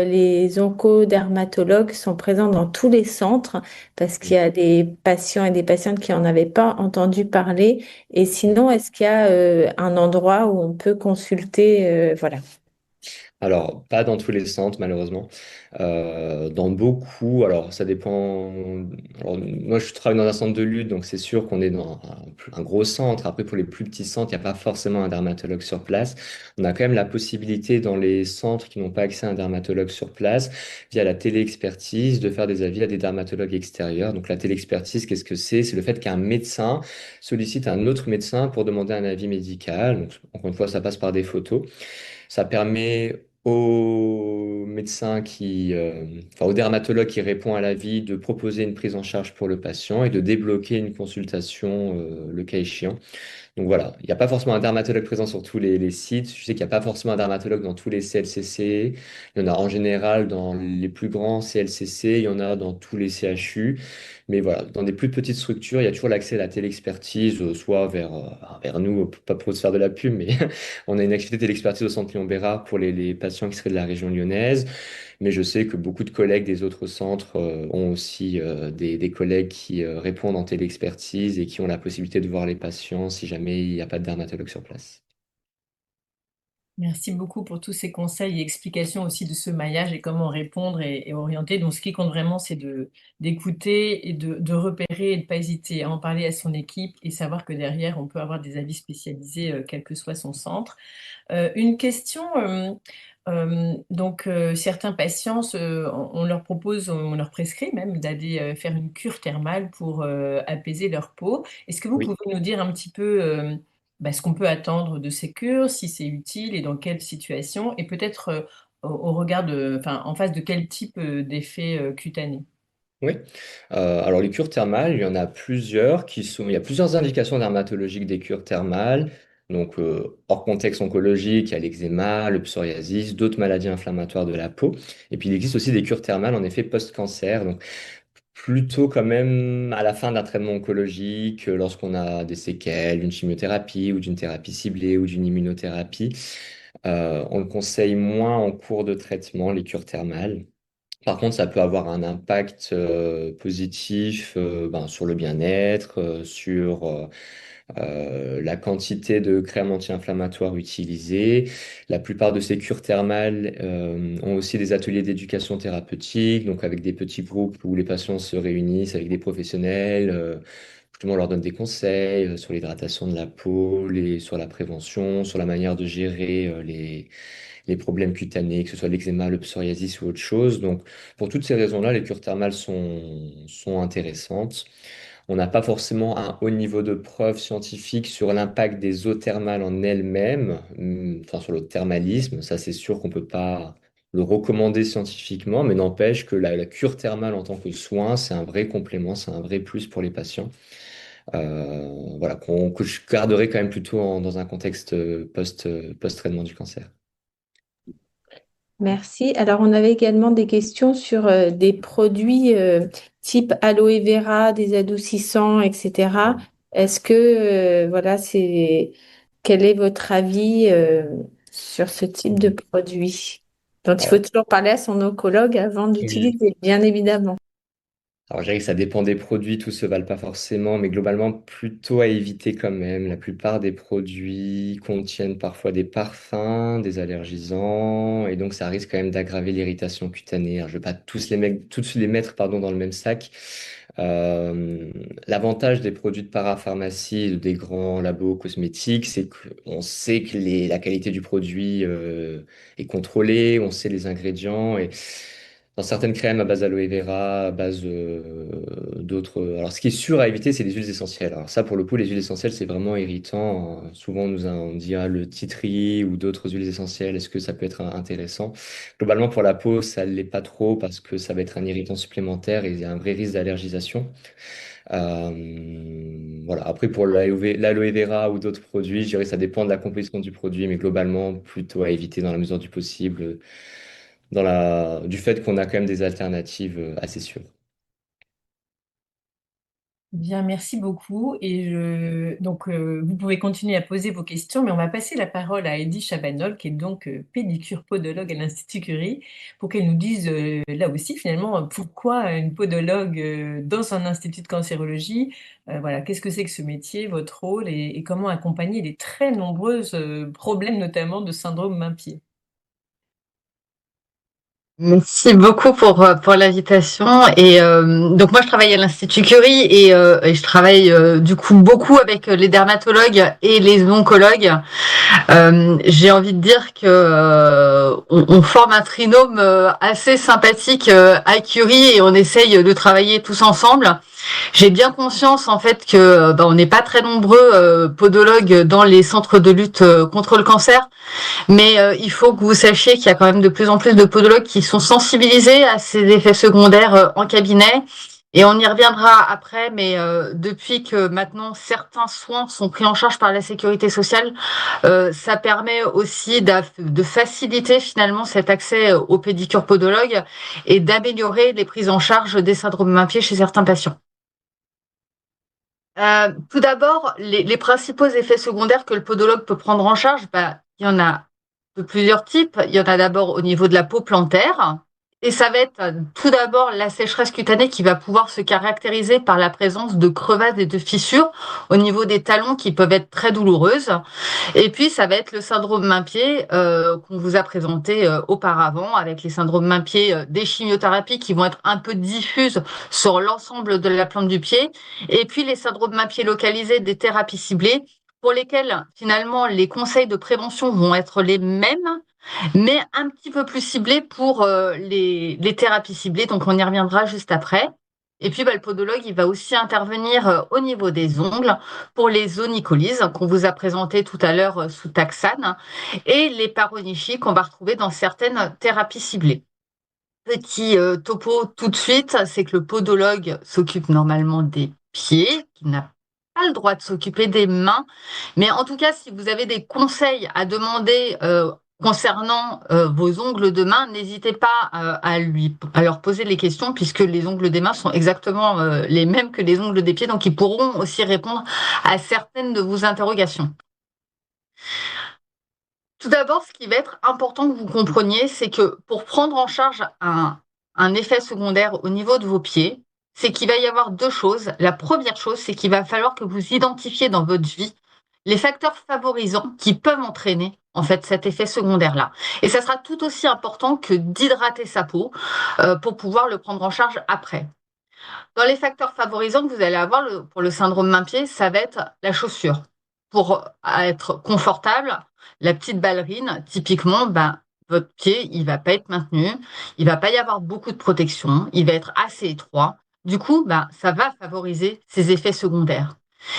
les oncodermatologues sont présents dans tous les centres? Parce qu'il y a des patients et des patientes qui en avaient pas entendu parler. Et sinon, est-ce qu'il y a un endroit où on peut consulter, voilà. Alors, pas dans tous les centres, malheureusement. Dans beaucoup, alors ça dépend. Alors, moi, je travaille dans un centre de lutte, donc c'est sûr qu'on est dans un gros centre. Après, pour les plus petits centres, il n'y a pas forcément un dermatologue sur place. On a quand même la possibilité dans les centres qui n'ont pas accès à un dermatologue sur place, via la téléexpertise, de faire des avis à des dermatologues extérieurs. Donc, la téléexpertise, qu'est-ce que c'est? C'est le fait qu'un médecin sollicite un autre médecin pour demander un avis médical. Donc, encore une fois, ça passe par des photos. Ça permet au médecin enfin au dermatologue qui répond à l'avis de proposer une prise en charge pour le patient et de débloquer une consultation le cas échéant. Donc voilà, il n'y a pas forcément un dermatologue présent sur tous les sites. Je sais qu'il n'y a pas forcément un dermatologue dans tous les CLCC. Il y en a en général dans les plus grands CLCC, il y en a dans tous les CHU. Mais voilà, dans des plus petites structures, il y a toujours l'accès à la téléexpertise, soit vers nous, pas pour se faire de la pub, mais on a une activité de téléexpertise au centre Léon Bérard pour les patients qui seraient de la région lyonnaise. Mais je sais que beaucoup de collègues des autres centres ont aussi des collègues qui répondent en téléexpertise et qui ont la possibilité de voir les patients si jamais il n'y a pas de dermatologue sur place. Merci beaucoup pour tous ces conseils et explications aussi de ce maillage et comment répondre et orienter. Donc, ce qui compte vraiment, c'est d'écouter et de repérer et de ne pas hésiter à en parler à son équipe et savoir que derrière, on peut avoir des avis spécialisés, quel que soit son centre. Une question, certains patients, on leur propose, on leur prescrit même d'aller faire une cure thermale pour apaiser leur peau. Est-ce que vous Oui. pouvez nous dire un petit peu ce qu'on peut attendre de ces cures, si c'est utile et dans quelle situation, et peut-être au regard enfin, en face de quel type d'effet cutané? Oui. Alors les cures thermales, il y en a plusieurs il y a plusieurs indications dermatologiques des cures thermales. Donc hors contexte oncologique, il y a l'eczéma, le psoriasis, d'autres maladies inflammatoires de la peau. Et puis il existe aussi des cures thermales en effet post-cancer. Donc plutôt quand même à la fin d'un traitement oncologique, lorsqu'on a des séquelles d'une chimiothérapie ou d'une thérapie ciblée ou d'une immunothérapie. On le conseille moins en cours de traitement, les cures thermales. Par contre, ça peut avoir un impact positif sur le bien-être, sur la quantité de crème anti-inflammatoire utilisée. La plupart de ces cures thermales ont aussi des ateliers d'éducation thérapeutique, donc avec des petits groupes où les patients se réunissent avec des professionnels. Justement, on leur donne des conseils sur l'hydratation de la peau, sur la prévention, sur la manière de gérer les problèmes cutanés, que ce soit l'eczéma, le psoriasis ou autre chose. Donc, pour toutes ces raisons-là, les cures thermales sont intéressantes. On n'a pas forcément un haut niveau de preuve scientifique sur l'impact des eaux thermales en elles-mêmes, enfin sur le thermalisme. Ça, c'est sûr qu'on ne peut pas le recommander scientifiquement, mais n'empêche que la cure thermale en tant que soin, c'est un vrai complément, c'est un vrai plus pour les patients. Voilà, que je garderai quand même plutôt dans un contexte post-traitement du cancer. Merci. Alors, on avait également des questions sur des produits type aloe vera, des adoucissants, etc. Est-ce que, voilà, quel est votre avis sur ce type de produit dont il faut Alors, toujours parler à son oncologue avant oui. d'utiliser, bien évidemment. Alors, je dirais que ça dépend des produits, tous se valent pas forcément, mais globalement, plutôt à éviter quand même. La plupart des produits contiennent parfois des parfums, des allergisants, et donc ça risque quand même d'aggraver l'irritation cutanée. Alors, je ne vais pas tous les mettre pardon, dans le même sac. Euh, L'avantage des produits de parapharmacie, des grands labos cosmétiques, c'est qu'on sait que la qualité du produit est contrôlée, on sait les ingrédients, et dans certaines crèmes à base d'aloe vera, à base d'autres. Alors, ce qui est sûr à éviter, c'est les huiles essentielles. Alors, ça, pour le coup, les huiles essentielles, c'est vraiment irritant. Souvent, on dit le tea tree ou d'autres huiles essentielles. Est-ce que ça peut être intéressant? Globalement, pour la peau, ça ne l'est pas trop parce que ça va être un irritant supplémentaire et il y a un vrai risque d'allergisation. Voilà. Après, pour l'aloe vera ou d'autres produits, je dirais que ça dépend de la composition du produit, mais globalement, plutôt à éviter dans la mesure du possible du fait qu'on a quand même des alternatives assez sûres. Bien, merci beaucoup. Vous pouvez continuer à poser vos questions, mais on va passer la parole à Heidi Chabanol, qui est donc pédicure podologue à l'Institut Curie, pour qu'elle nous dise là aussi finalement pourquoi une podologue dans un institut de cancérologie. Voilà, qu'est-ce que c'est que ce métier, votre rôle, et comment accompagner les très nombreux problèmes, notamment de syndrome main-pied. Merci beaucoup pour l'invitation. Et donc moi je travaille à l'Institut Curie et je travaille du coup beaucoup avec les dermatologues et les oncologues. J'ai envie de dire que on forme un trinôme assez sympathique à Curie et on essaye de travailler tous ensemble. J'ai bien conscience en fait que on n'est pas très nombreux podologues dans les centres de lutte contre le cancer. Mais il faut que vous sachiez qu'il y a quand même de plus en plus de podologues qui sont sensibilisés à ces effets secondaires en cabinet. Et on y reviendra après, mais depuis que maintenant certains soins sont pris en charge par la sécurité sociale, ça permet aussi de faciliter finalement cet accès aux pédicures podologues et d'améliorer les prises en charge des syndromes main-pied chez certains patients. Tout d'abord, les principaux effets secondaires que le podologue peut prendre en charge, il y en a de plusieurs types. Il y en a d'abord au niveau de la peau plantaire. Et ça va être tout d'abord la sécheresse cutanée qui va pouvoir se caractériser par la présence de crevasses et de fissures au niveau des talons qui peuvent être très douloureuses. Et puis, ça va être le syndrome main-pied qu'on vous a présenté auparavant avec les syndromes main-pied des chimiothérapies qui vont être un peu diffuses sur l'ensemble de la plante du pied. Et puis, les syndromes main-pied localisés des thérapies ciblées pour lesquels, finalement, les conseils de prévention vont être les mêmes, mais un petit peu plus ciblés pour les thérapies ciblées. Donc, on y reviendra juste après. Et puis, le podologue, il va aussi intervenir au niveau des ongles pour les onycholyses qu'on vous a présentées tout à l'heure sous taxane et les paronychies qu'on va retrouver dans certaines thérapies ciblées. Petit topo tout de suite, c'est que le podologue s'occupe normalement des pieds, qui n'a pas le droit de s'occuper des mains. Mais en tout cas, si vous avez des conseils à demander concernant vos ongles de main, n'hésitez pas à leur poser les questions puisque les ongles des mains sont exactement les mêmes que les ongles des pieds, donc ils pourront aussi répondre à certaines de vos interrogations. Tout d'abord, ce qui va être important que vous compreniez, c'est que pour prendre en charge un effet secondaire au niveau de vos pieds, c'est qu'il va y avoir deux choses. La première chose, c'est qu'il va falloir que vous identifiez dans votre vie les facteurs favorisants qui peuvent entraîner en fait cet effet secondaire-là. Et ça sera tout aussi important que d'hydrater sa peau pour pouvoir le prendre en charge après. Dans les facteurs favorisants que vous allez avoir pour le syndrome main-pied, ça va être la chaussure. Pour être confortable, la petite ballerine, typiquement, votre pied, il va pas être maintenu, il va pas y avoir beaucoup de protection, il va être assez étroit. Du coup, ça va favoriser ces effets secondaires.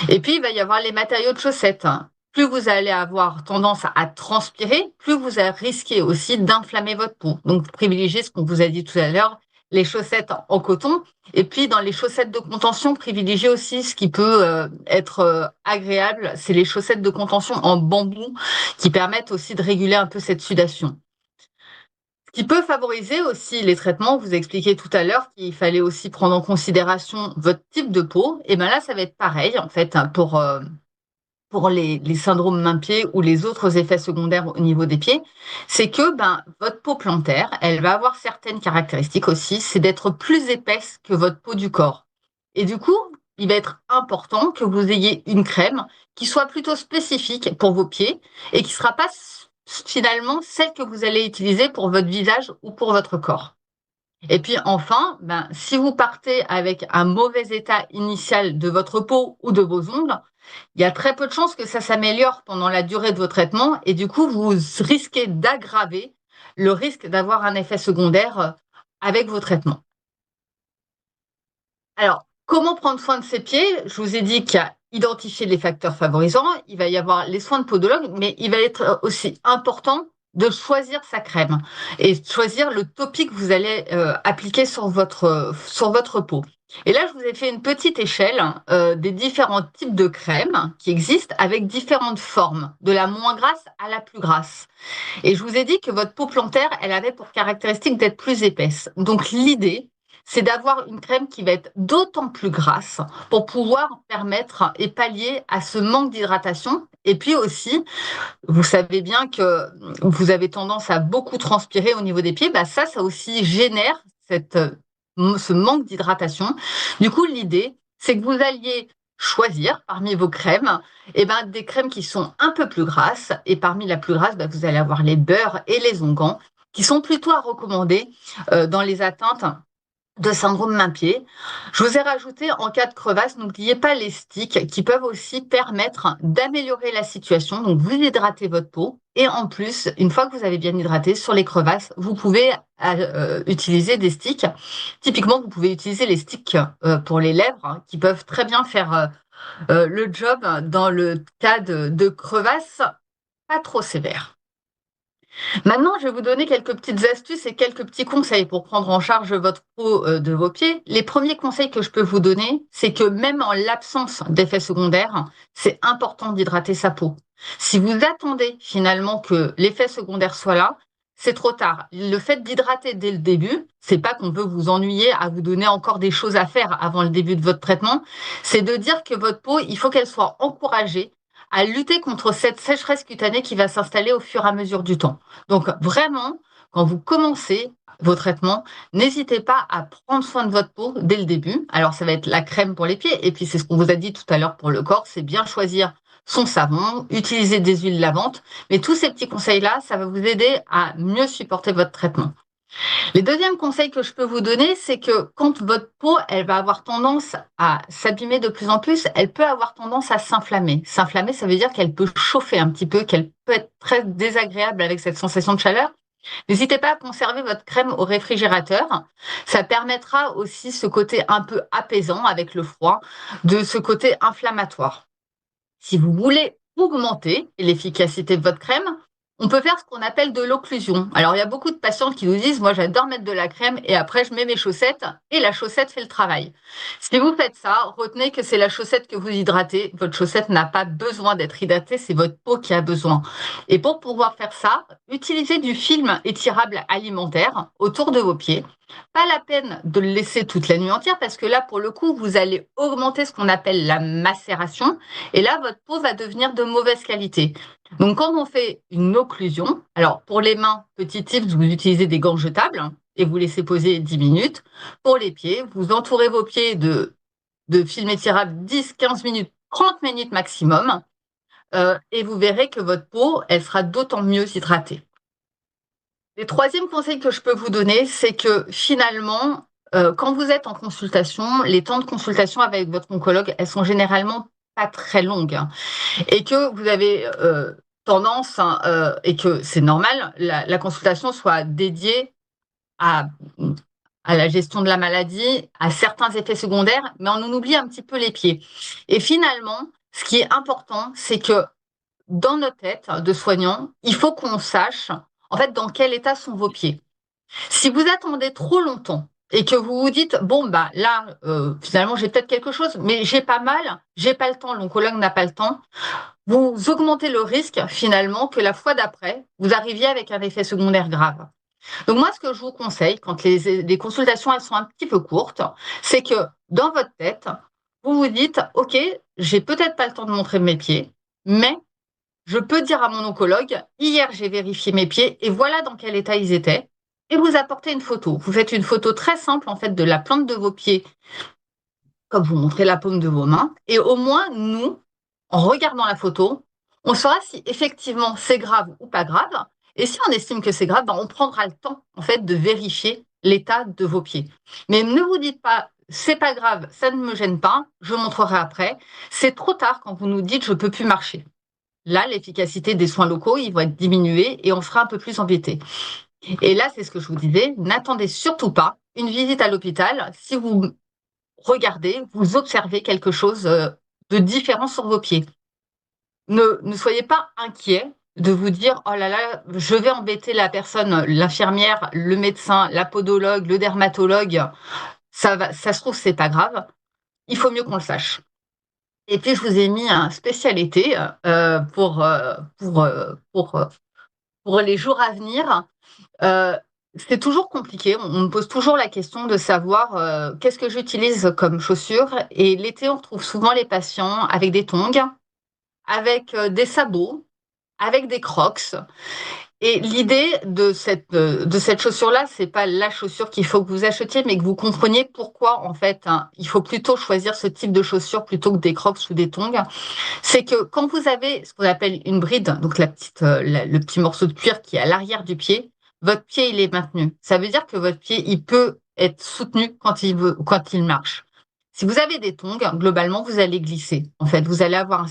Et puis, il va y avoir les matériaux de chaussettes. Plus vous allez avoir tendance à transpirer, plus vous allez risquer aussi d'inflammer votre peau. Donc, privilégiez ce qu'on vous a dit tout à l'heure, les chaussettes en coton. Et puis, dans les chaussettes de contention, privilégiez aussi ce qui peut être agréable, c'est les chaussettes de contention en bambou qui permettent aussi de réguler un peu cette sudation. Ce qui peut favoriser aussi les traitements, vous expliquez tout à l'heure qu'il fallait aussi prendre en considération votre type de peau. Et bien là, ça va être pareil, en fait, pour les syndromes main-pied ou les autres effets secondaires au niveau des pieds, c'est que votre peau plantaire, elle va avoir certaines caractéristiques aussi, c'est d'être plus épaisse que votre peau du corps. Et du coup, il va être important que vous ayez une crème qui soit plutôt spécifique pour vos pieds et qui ne sera pas finalement celle que vous allez utiliser pour votre visage ou pour votre corps. Et puis enfin, si vous partez avec un mauvais état initial de votre peau ou de vos ongles, il y a très peu de chances que ça s'améliore pendant la durée de vos traitements et du coup, vous risquez d'aggraver le risque d'avoir un effet secondaire avec vos traitements. Alors, comment prendre soin de ses pieds? Je vous ai dit qu'il y a identifier les facteurs favorisants, il va y avoir les soins de podologue, mais il va être aussi important de choisir sa crème et choisir le topique que vous allez appliquer sur votre peau. Et là, je vous ai fait une petite échelle des différents types de crèmes qui existent avec différentes formes, de la moins grasse à la plus grasse. Et je vous ai dit que votre peau plantaire, elle avait pour caractéristique d'être plus épaisse. Donc, l'idée, c'est d'avoir une crème qui va être d'autant plus grasse pour pouvoir permettre et pallier à ce manque d'hydratation. Et puis aussi, vous savez bien que vous avez tendance à beaucoup transpirer au niveau des pieds. Ça aussi génère ce manque d'hydratation. Du coup, l'idée, c'est que vous alliez choisir parmi vos crèmes des crèmes qui sont un peu plus grasses. Et parmi la plus grasse, vous allez avoir les beurres et les onguents qui sont plutôt à recommander dans les atteintes de syndrome main-pied. Je vous ai rajouté en cas de crevasse, n'oubliez pas les sticks qui peuvent aussi permettre d'améliorer la situation. Donc, vous hydratez votre peau et en plus, une fois que vous avez bien hydraté sur les crevasses, vous pouvez utiliser des sticks. Typiquement, vous pouvez utiliser les sticks pour les lèvres qui peuvent très bien faire le job dans le cas de crevasses pas trop sévères. Maintenant, je vais vous donner quelques petites astuces et quelques petits conseils pour prendre en charge votre peau de vos pieds. Les premiers conseils que je peux vous donner, c'est que même en l'absence d'effets secondaires, c'est important d'hydrater sa peau. Si vous attendez finalement que l'effet secondaire soit là, c'est trop tard. Le fait d'hydrater dès le début, c'est pas qu'on veut vous ennuyer à vous donner encore des choses à faire avant le début de votre traitement, c'est de dire que votre peau, il faut qu'elle soit encouragée à lutter contre cette sécheresse cutanée qui va s'installer au fur et à mesure du temps. Donc vraiment, quand vous commencez vos traitements, n'hésitez pas à prendre soin de votre peau dès le début. Alors ça va être la crème pour les pieds, et puis c'est ce qu'on vous a dit tout à l'heure pour le corps, c'est bien choisir son savon, utiliser des huiles lavantes, mais tous ces petits conseils-là, ça va vous aider à mieux supporter votre traitement. Les deuxièmes conseils que je peux vous donner, c'est que quand votre peau, elle va avoir tendance à s'abîmer de plus en plus, elle peut avoir tendance à s'inflammer. S'inflammer, ça veut dire qu'elle peut chauffer un petit peu, qu'elle peut être très désagréable avec cette sensation de chaleur. N'hésitez pas à conserver votre crème au réfrigérateur. Ça permettra aussi ce côté un peu apaisant avec le froid, de ce côté inflammatoire. Si vous voulez augmenter l'efficacité de votre crème, on peut faire ce qu'on appelle de l'occlusion. Alors, il y a beaucoup de patientes qui nous disent, moi, j'adore mettre de la crème et après, je mets mes chaussettes et la chaussette fait le travail. Si vous faites ça, retenez que c'est la chaussette que vous hydratez. Votre chaussette n'a pas besoin d'être hydratée, c'est votre peau qui a besoin. Et pour pouvoir faire ça, utilisez du film étirable alimentaire autour de vos pieds. Pas la peine de le laisser toute la nuit entière parce que là, pour le coup, vous allez augmenter ce qu'on appelle la macération et là, votre peau va devenir de mauvaise qualité. Donc, quand on fait une occlusion, alors pour les mains, petit tips, vous utilisez des gants jetables et vous laissez poser 10 minutes. Pour les pieds, vous entourez vos pieds de film étirable 10, 15 minutes, 30 minutes maximum et vous verrez que votre peau, elle sera d'autant mieux hydratée. Le troisième conseil que je peux vous donner, c'est que finalement, quand vous êtes en consultation, les temps de consultation avec votre oncologue, elles sont généralement pas très longues et que vous avez tendance, et que c'est normal, la consultation soit dédiée à, à la gestion de la maladie, à certains effets secondaires, mais on en oublie un petit peu les pieds. Et finalement, ce qui est important, c'est que dans notre tête de soignant, il faut qu'on sache en fait dans quel état sont vos pieds. Si vous attendez trop longtemps et que vous vous dites bon bah là finalement j'ai peut-être quelque chose mais j'ai pas mal, j'ai pas le temps, l'oncologue n'a pas le temps, vous augmentez le risque finalement que la fois d'après vous arriviez avec un effet secondaire grave. Donc moi ce que je vous conseille quand les consultations elles sont un petit peu courtes, c'est que dans votre tête vous vous dites ok j'ai peut-être pas le temps de montrer mes pieds mais je peux dire à mon oncologue, hier j'ai vérifié mes pieds et voilà dans quel état ils étaient. Et vous apportez une photo. Vous faites une photo très simple en fait de la plante de vos pieds, comme vous montrez la paume de vos mains. Et au moins, nous, en regardant la photo, on saura si effectivement c'est grave ou pas grave. Et si on estime que c'est grave, ben, on prendra le temps en fait de vérifier l'état de vos pieds. Mais ne vous dites pas, c'est pas grave, ça ne me gêne pas, je montrerai après. C'est trop tard quand vous nous dites je peux plus marcher. Là, l'efficacité des soins locaux, ils vont être diminués et on sera un peu plus embêté. Et là, c'est ce que je vous disais, n'attendez surtout pas une visite à l'hôpital si vous regardez, vous observez quelque chose de différent sur vos pieds. Ne soyez pas inquiet de vous dire oh là là, je vais embêter la personne, l'infirmière, le médecin, la podologue, le dermatologue. Ça se trouve, c'est pas grave. Il faut mieux qu'on le sache. Et puis, je vous ai mis un spécialité pour les jours à venir. C'est toujours compliqué. On me pose toujours la question de savoir qu'est-ce que j'utilise comme chaussures. Et l'été, on retrouve souvent les patients avec des tongs, avec des sabots, avec des crocs. Et l'idée de cette chaussure-là, c'est pas la chaussure qu'il faut que vous achetiez, mais que vous compreniez pourquoi, en fait, il faut plutôt choisir ce type de chaussure plutôt que des crocs ou des tongs. C'est que quand vous avez ce qu'on appelle une bride, donc le petit morceau de cuir qui est à l'arrière du pied, votre pied, il est maintenu. Ça veut dire que votre pied, il peut être soutenu quand il marche. Si vous avez des tongs, globalement, vous allez glisser. En fait, vous allez avoir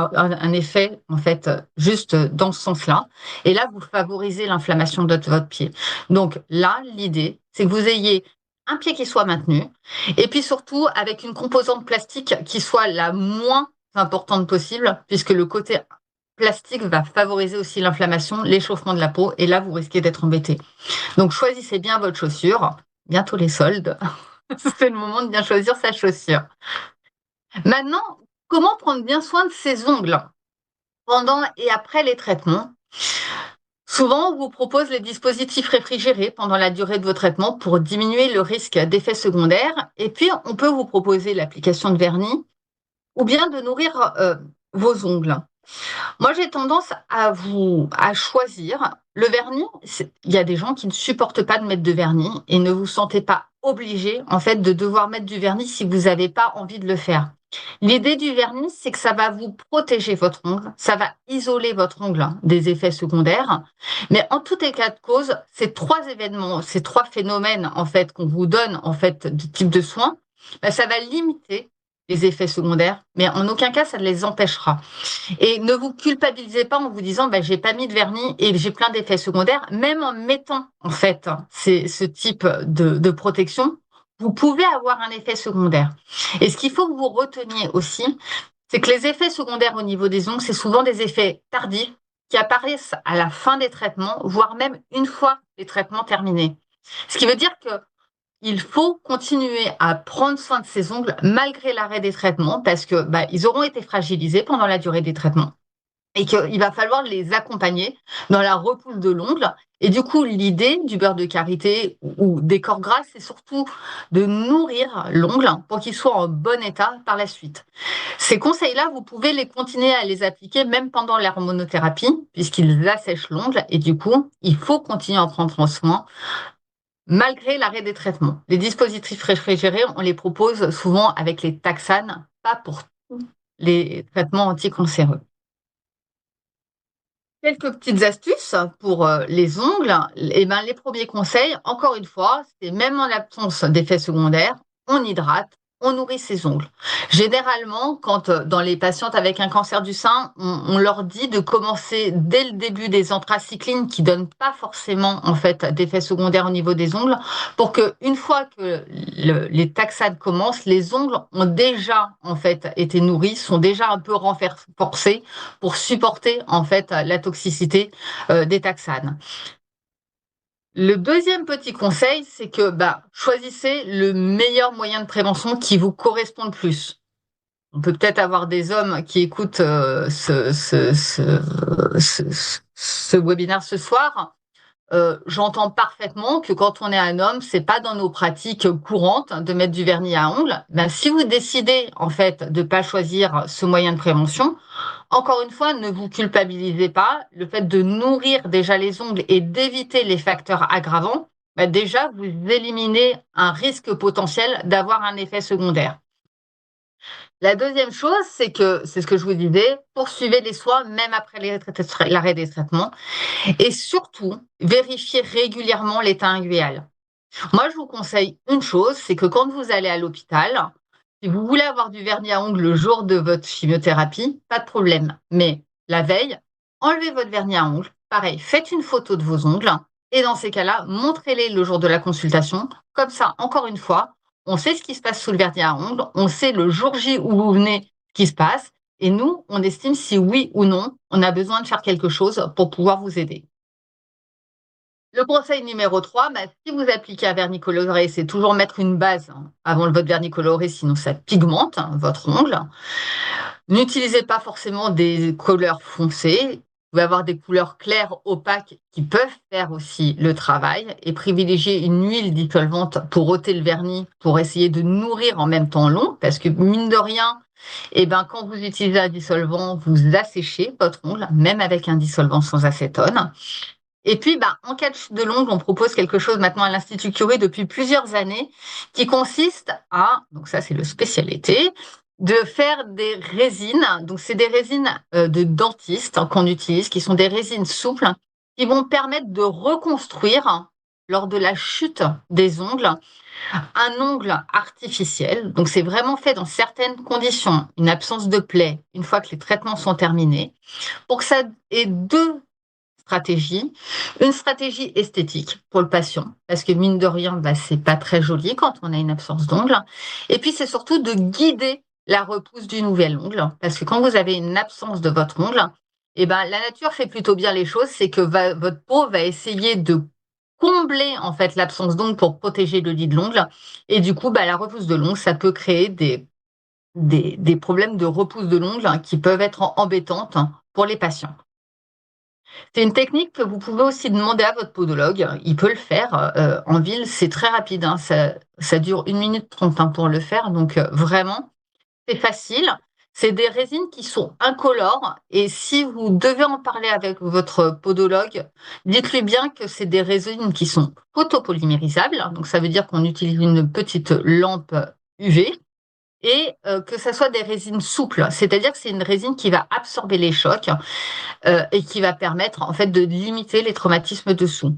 un effet, en fait, juste dans ce sens-là. Et là, vous favorisez l'inflammation de votre pied. Donc là, l'idée, c'est que vous ayez un pied qui soit maintenu. Et puis surtout, avec une composante plastique qui soit la moins importante possible, puisque le côté plastique va favoriser aussi l'inflammation, l'échauffement de la peau. Et là, vous risquez d'être embêté. Donc, choisissez bien votre chaussure. Bientôt les soldes. C'est le moment de bien choisir sa chaussure. Maintenant, comment prendre bien soin de ses ongles pendant et après les traitements? Souvent, on vous propose les dispositifs réfrigérés pendant la durée de vos traitements pour diminuer le risque d'effets secondaires. Et puis, on peut vous proposer l'application de vernis ou bien de nourrir vos ongles. Moi, j'ai tendance à choisir le vernis. Il y a des gens qui ne supportent pas de mettre de vernis et ne vous sentez pas obligé, en fait, de devoir mettre du vernis si vous n'avez pas envie de le faire. L'idée du vernis, c'est que ça va vous protéger votre ongle, ça va isoler votre ongle des effets secondaires. Mais en tout état de cause, ces trois événements, ces trois phénomènes, en fait, qu'on vous donne, en fait, du type de soins, ça va limiter les effets secondaires, mais en aucun cas, ça ne les empêchera. Et ne vous culpabilisez pas en vous disant j'ai pas mis de vernis et j'ai plein d'effets secondaires. Même en mettant en fait ce type de protection, vous pouvez avoir un effet secondaire. Et ce qu'il faut que vous reteniez aussi, c'est que les effets secondaires au niveau des ongles, c'est souvent des effets tardifs qui apparaissent à la fin des traitements, voire même une fois les traitements terminés. Ce qui veut dire que il faut continuer à prendre soin de ses ongles malgré l'arrêt des traitements parce que ils auront été fragilisés pendant la durée des traitements et qu'il va falloir les accompagner dans la repousse de l'ongle. Et du coup, l'idée du beurre de karité ou des corps gras, c'est surtout de nourrir l'ongle pour qu'il soit en bon état par la suite. Ces conseils-là, vous pouvez les continuer à les appliquer même pendant l'hormonothérapie puisqu'ils assèchent l'ongle et du coup, il faut continuer à en prendre soin malgré l'arrêt des traitements. Les dispositifs réfrigérés, on les propose souvent avec les taxanes, pas pour tous les traitements anticancéreux. Quelques petites astuces pour les ongles. Les premiers conseils, encore une fois, c'est même en l'absence d'effets secondaires, on hydrate, on nourrit ses ongles. Généralement, quand dans les patientes avec un cancer du sein, on leur dit de commencer dès le début des anthracyclines qui donnent pas forcément en fait d'effets secondaires au niveau des ongles, pour que une fois que les taxanes commencent, les ongles ont déjà en fait été nourris, sont déjà un peu renforcés pour supporter en fait la toxicité des taxanes. Le deuxième petit conseil, c'est que choisissez le meilleur moyen de prévention qui vous correspond le plus. On peut peut-être avoir des hommes qui écoutent ce webinaire ce soir. J'entends parfaitement que quand on est un homme, c'est pas dans nos pratiques courantes de mettre du vernis à ongles. Si vous décidez en fait de pas choisir ce moyen de prévention, encore une fois, ne vous culpabilisez pas. Le fait de nourrir déjà les ongles et d'éviter les facteurs aggravants, déjà vous éliminez un risque potentiel d'avoir un effet secondaire. La deuxième chose, c'est ce que je vous disais, poursuivez les soins même après l'arrêt des traitements et surtout, vérifiez régulièrement l'état inguéal. Moi, je vous conseille une chose, c'est que quand vous allez à l'hôpital, si vous voulez avoir du vernis à ongles le jour de votre chimiothérapie, pas de problème. Mais la veille, enlevez votre vernis à ongles. Pareil, faites une photo de vos ongles et dans ces cas-là, montrez-les le jour de la consultation. Comme ça, encore une fois, on sait ce qui se passe sous le vernis à ongles, on sait le jour J où vous venez ce qui se passe et nous, on estime si oui ou non, on a besoin de faire quelque chose pour pouvoir vous aider. Le conseil numéro 3, si vous appliquez un vernis coloré, c'est toujours mettre une base avant votre vernis coloré, sinon ça pigmente votre ongle. N'utilisez pas forcément des couleurs foncées. Vous pouvez avoir des couleurs claires, opaques, qui peuvent faire aussi le travail et privilégier une huile dissolvante pour ôter le vernis, pour essayer de nourrir en même temps l'ongle, parce que mine de rien, quand vous utilisez un dissolvant, vous asséchez votre ongle, même avec un dissolvant sans acétone. Et puis, en cas de chute de l'ongle, on propose quelque chose maintenant à l'Institut Curie depuis plusieurs années qui consiste à, donc ça c'est le spécialité, de faire des résines. Donc c'est des résines de dentiste qu'on utilise, qui sont des résines souples, qui vont permettre de reconstruire, lors de la chute des ongles, un ongle artificiel. Donc c'est vraiment fait dans certaines conditions, une absence de plaie, une fois que les traitements sont terminés, pour que ça ait deux stratégie, une stratégie esthétique pour le patient, parce que mine de rien, c'est pas très joli quand on a une absence d'ongle. Et puis, c'est surtout de guider la repousse du nouvel ongle, parce que quand vous avez une absence de votre ongle, la nature fait plutôt bien les choses, c'est que votre peau va essayer de combler en fait l'absence d'ongle pour protéger le lit de l'ongle. Et du coup, la repousse de l'ongle, ça peut créer des problèmes de repousse de l'ongle qui peuvent être embêtantes pour les patients. C'est une technique que vous pouvez aussi demander à votre podologue. Il peut le faire. En ville, c'est très rapide, hein. Ça dure 1 minute 30 pour le faire. Donc, vraiment, c'est facile. C'est des résines qui sont incolores. Et si vous devez en parler avec votre podologue, dites-lui bien que c'est des résines qui sont photopolymérisables. Donc, ça veut dire qu'on utilise une petite lampe UV et que ça soit des résines souples. C'est-à-dire que c'est une résine qui va absorber les chocs et qui va permettre en fait de limiter les traumatismes dessous.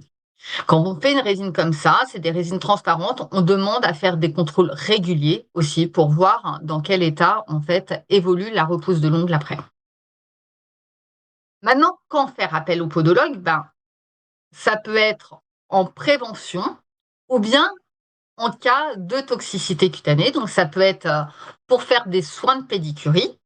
Quand on fait une résine comme ça, c'est des résines transparentes, on demande à faire des contrôles réguliers aussi pour voir dans quel état en fait évolue la repousse de l'ongle après. Maintenant, quand faire appel au podologue, ça peut être en prévention ou bien en cas de toxicité cutanée. Donc ça peut être pour faire des soins de pédicurie.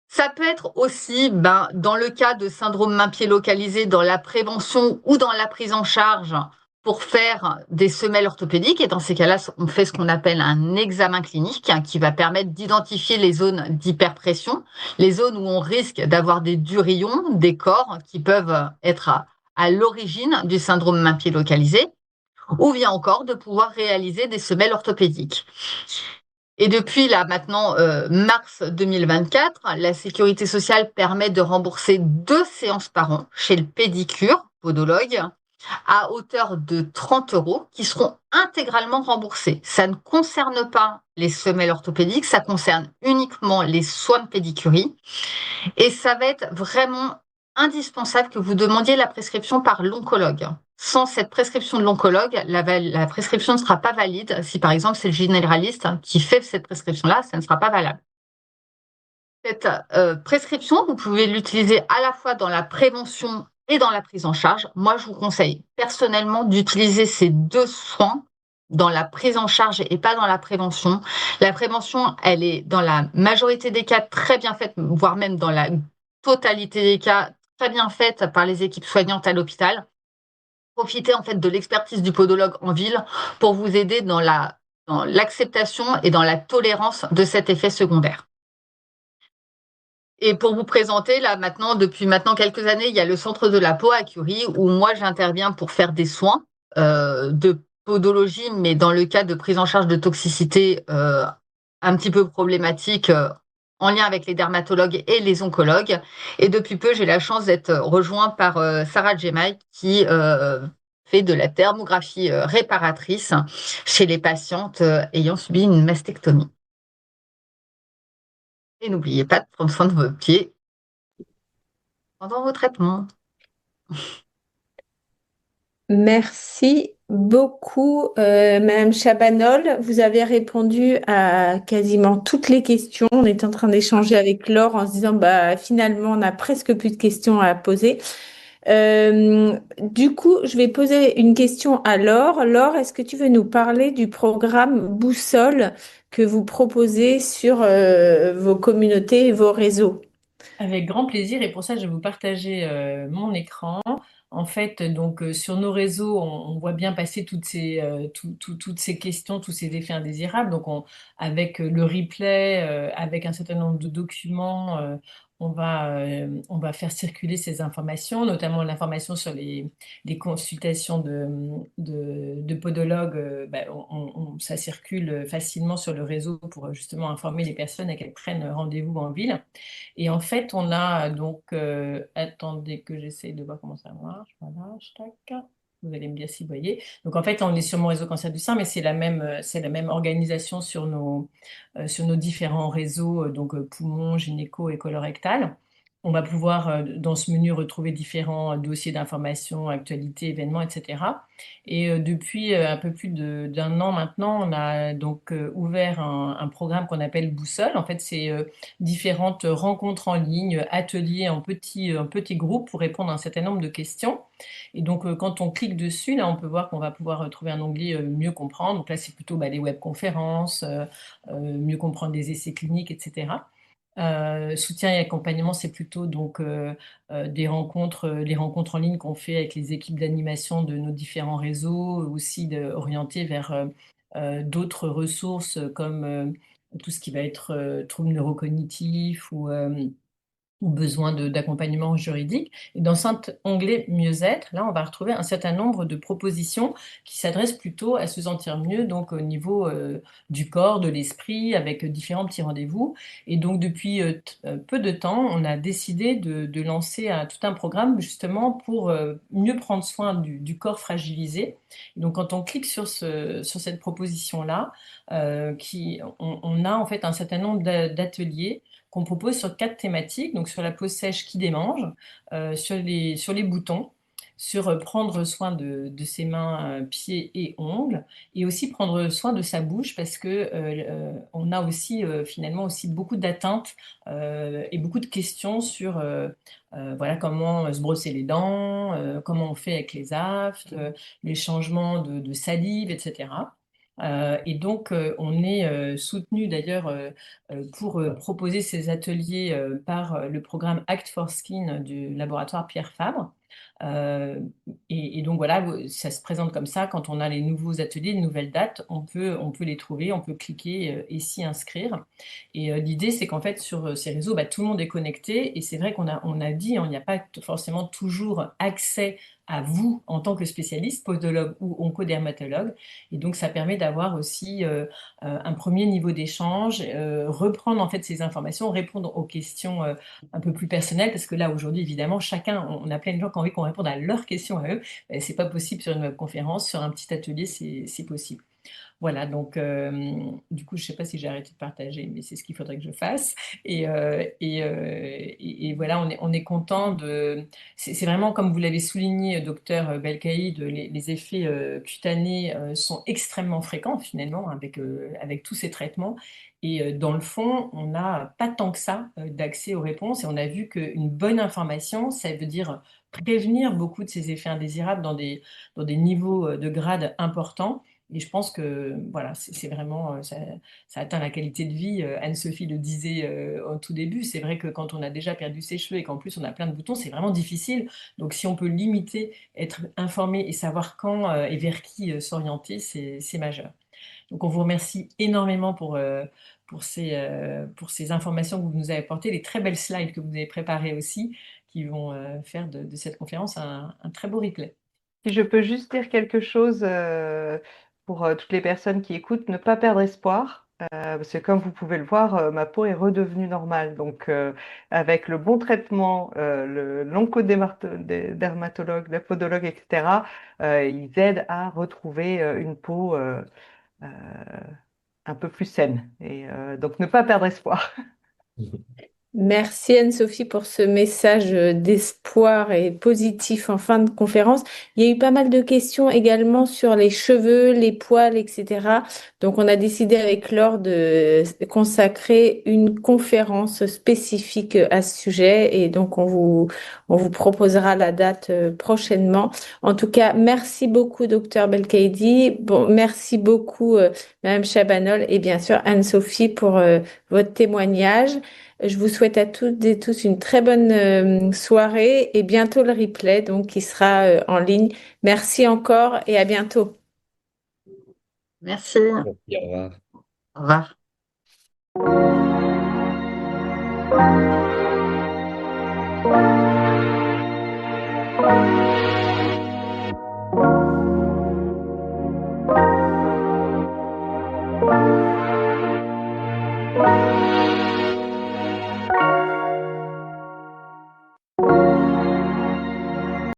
Ça peut être aussi, dans le cas de syndrome main-pied localisé, dans la prévention ou dans la prise en charge pour faire des semelles orthopédiques. Et dans ces cas-là, on fait ce qu'on appelle un examen clinique qui va permettre d'identifier les zones d'hyperpression, les zones où on risque d'avoir des durillons, des corps qui peuvent être à l'origine du syndrome main-pied localisé, ou bien encore de pouvoir réaliser des semelles orthopédiques. Et depuis là maintenant mars 2024, la sécurité sociale permet de rembourser 2 séances par an chez le pédicure podologue à hauteur de 30 € qui seront intégralement remboursés. Ça ne concerne pas les semelles orthopédiques, ça concerne uniquement les soins de pédicurie. Et ça va être vraiment indispensable que vous demandiez la prescription par l'oncologue. Sans cette prescription de l'oncologue, la prescription ne sera pas valide. Si par exemple c'est le généraliste qui fait cette prescription-là, ça ne sera pas valable. Cette prescription, vous pouvez l'utiliser à la fois dans la prévention et dans la prise en charge. Moi, je vous conseille personnellement d'utiliser ces 2 soins dans la prise en charge et pas dans la prévention. La prévention, elle est dans la majorité des cas très bien faite, voire même dans la totalité des cas très bien faite par les équipes soignantes à l'hôpital. Profitez en fait de l'expertise du podologue en ville pour vous aider dans l'acceptation et dans la tolérance de cet effet secondaire. Et pour vous présenter, là maintenant, depuis maintenant quelques années, il y a le centre de la peau à Curie où moi j'interviens pour faire des soins de podologie, mais dans le cas de prise en charge de toxicité un petit peu problématique en lien avec les dermatologues et les oncologues. Et depuis peu, j'ai la chance d'être rejoint par Sarah Djemai qui fait de la thermographie réparatrice chez les patientes ayant subi une mastectomie. Et n'oubliez pas de prendre soin de vos pieds pendant vos traitements. Merci beaucoup, Madame Chabanol. Vous avez répondu à quasiment toutes les questions. On est en train d'échanger avec Laure en se disant, finalement, on a presque plus de questions à poser. Du coup, je vais poser une question à Laure. Laure, est-ce que tu veux nous parler du programme Boussole que vous proposez sur vos communautés et vos réseaux? Avec grand plaisir, et pour ça, je vais vous partager mon écran. En fait, donc sur nos réseaux, on voit bien passer toutes ces questions, tous ces effets indésirables. Donc, avec le replay, avec un certain nombre de documents, on va faire circuler ces informations, notamment l'information sur les consultations de podologues. Ça circule facilement sur le réseau pour justement informer les personnes à qu'elles prennent rendez-vous en ville. Et en fait, on a donc, attendez que j'essaye de voir comment ça marche. Voilà, tac. Vous allez me dire si vous voyez. Donc en fait, on est sur mon réseau cancer du sein, mais c'est la même organisation sur nos différents réseaux, donc poumons, gynéco et colorectal. On va pouvoir, dans ce menu, retrouver différents dossiers d'information, actualités, événements, etc. Et depuis un peu plus d'un an maintenant, on a donc ouvert un programme qu'on appelle Boussole. En fait, c'est différentes rencontres en ligne, ateliers en petits groupes pour répondre à un certain nombre de questions. Et donc, quand on clique dessus, là, on peut voir qu'on va pouvoir trouver un onglet mieux comprendre. Donc là, c'est plutôt les webconférences, mieux comprendre les essais cliniques, etc. Soutien et accompagnement, c'est plutôt donc les rencontres en ligne qu'on fait avec les équipes d'animation de nos différents réseaux, aussi orientés vers d'autres ressources comme tout ce qui va être troubles neurocognitifs ou ou besoin d'accompagnement juridique. Et dans cet onglet mieux-être, là, on va retrouver un certain nombre de propositions qui s'adressent plutôt à se sentir mieux, donc au niveau du corps, de l'esprit, avec différents petits rendez-vous. Et donc, depuis peu de temps, on a décidé de lancer tout un programme justement pour mieux prendre soin du corps fragilisé. Et donc, quand on clique sur cette proposition-là, on a en fait un certain nombre d'ateliers qu'on propose sur 4 thématiques, donc sur la peau sèche qui démange, sur les boutons, sur prendre soin de ses mains, pieds et ongles, et aussi prendre soin de sa bouche parce que on a aussi finalement aussi beaucoup d'atteintes et beaucoup de questions sur voilà, comment se brosser les dents, comment on fait avec les aphtes, les changements de salive, etc. Et donc, on est soutenu d'ailleurs pour proposer ces ateliers par le programme Act for Skin du laboratoire Pierre Fabre. Euh, et donc voilà, ça se présente comme ça. Quand on a les nouveaux ateliers, les nouvelles dates, on peut les trouver, on peut cliquer et s'y inscrire. Et l'idée, c'est qu'en fait, sur ces réseaux, bah, tout le monde est connecté. Et c'est vrai qu'on a dit, il n'y a pas forcément toujours accès à vous en tant que spécialiste, podologue ou oncodermatologue. Et donc, ça permet d'avoir aussi un premier niveau d'échange, reprendre en fait ces informations, répondre aux questions un peu plus personnelles, parce que là, aujourd'hui, évidemment, on a plein de gens qui ont envie qu'on réponde à leurs questions à eux. C'est pas possible sur une webconférence, sur un petit atelier, c'est possible. Voilà, donc du coup, je ne sais pas si j'ai arrêté de partager, mais c'est ce qu'il faudrait que je fasse. Et voilà, on est content de. C'est vraiment, comme vous l'avez souligné, docteur Belkaïd, les effets cutanés sont extrêmement fréquents finalement avec tous ces traitements. Et dans le fond, on n'a pas tant que ça d'accès aux réponses. Et on a vu qu'une bonne information, ça veut dire prévenir beaucoup de ces effets indésirables dans des niveaux de grade importants. Et je pense que voilà, c'est vraiment, ça atteint la qualité de vie. Anne-Sophie le disait au tout début, c'est vrai que quand on a déjà perdu ses cheveux et qu'en plus on a plein de boutons, c'est vraiment difficile. Donc si on peut limiter, être informé et savoir quand et vers qui s'orienter, c'est majeur. Donc on vous remercie énormément pour ces informations que vous nous avez apportées, les très belles slides que vous avez préparées aussi, qui vont faire de cette conférence un très beau replay. Si je peux juste dire quelque chose pour toutes les personnes qui écoutent, ne pas perdre espoir, parce que comme vous pouvez le voir, ma peau est redevenue normale. Donc, avec le bon traitement, l'oncodermatologue, la podologue, etc., ils aident à retrouver une peau euh, un peu plus saine. Et donc, ne pas perdre espoir. Merci Anne-Sophie pour ce message d'espoir et positif en fin de conférence. Il y a eu pas mal de questions également sur les cheveux, les poils, etc. Donc on a décidé avec Laure de consacrer une conférence spécifique à ce sujet et donc on vous proposera la date prochainement. En tout cas, merci beaucoup docteur Belkaïdi. Bon, merci beaucoup Madame Chabanol et bien sûr Anne-Sophie pour votre témoignage. Je vous souhaite à toutes et tous une très bonne soirée et bientôt le replay donc qui sera en ligne. Merci encore et à bientôt. Merci. Au revoir. Au revoir.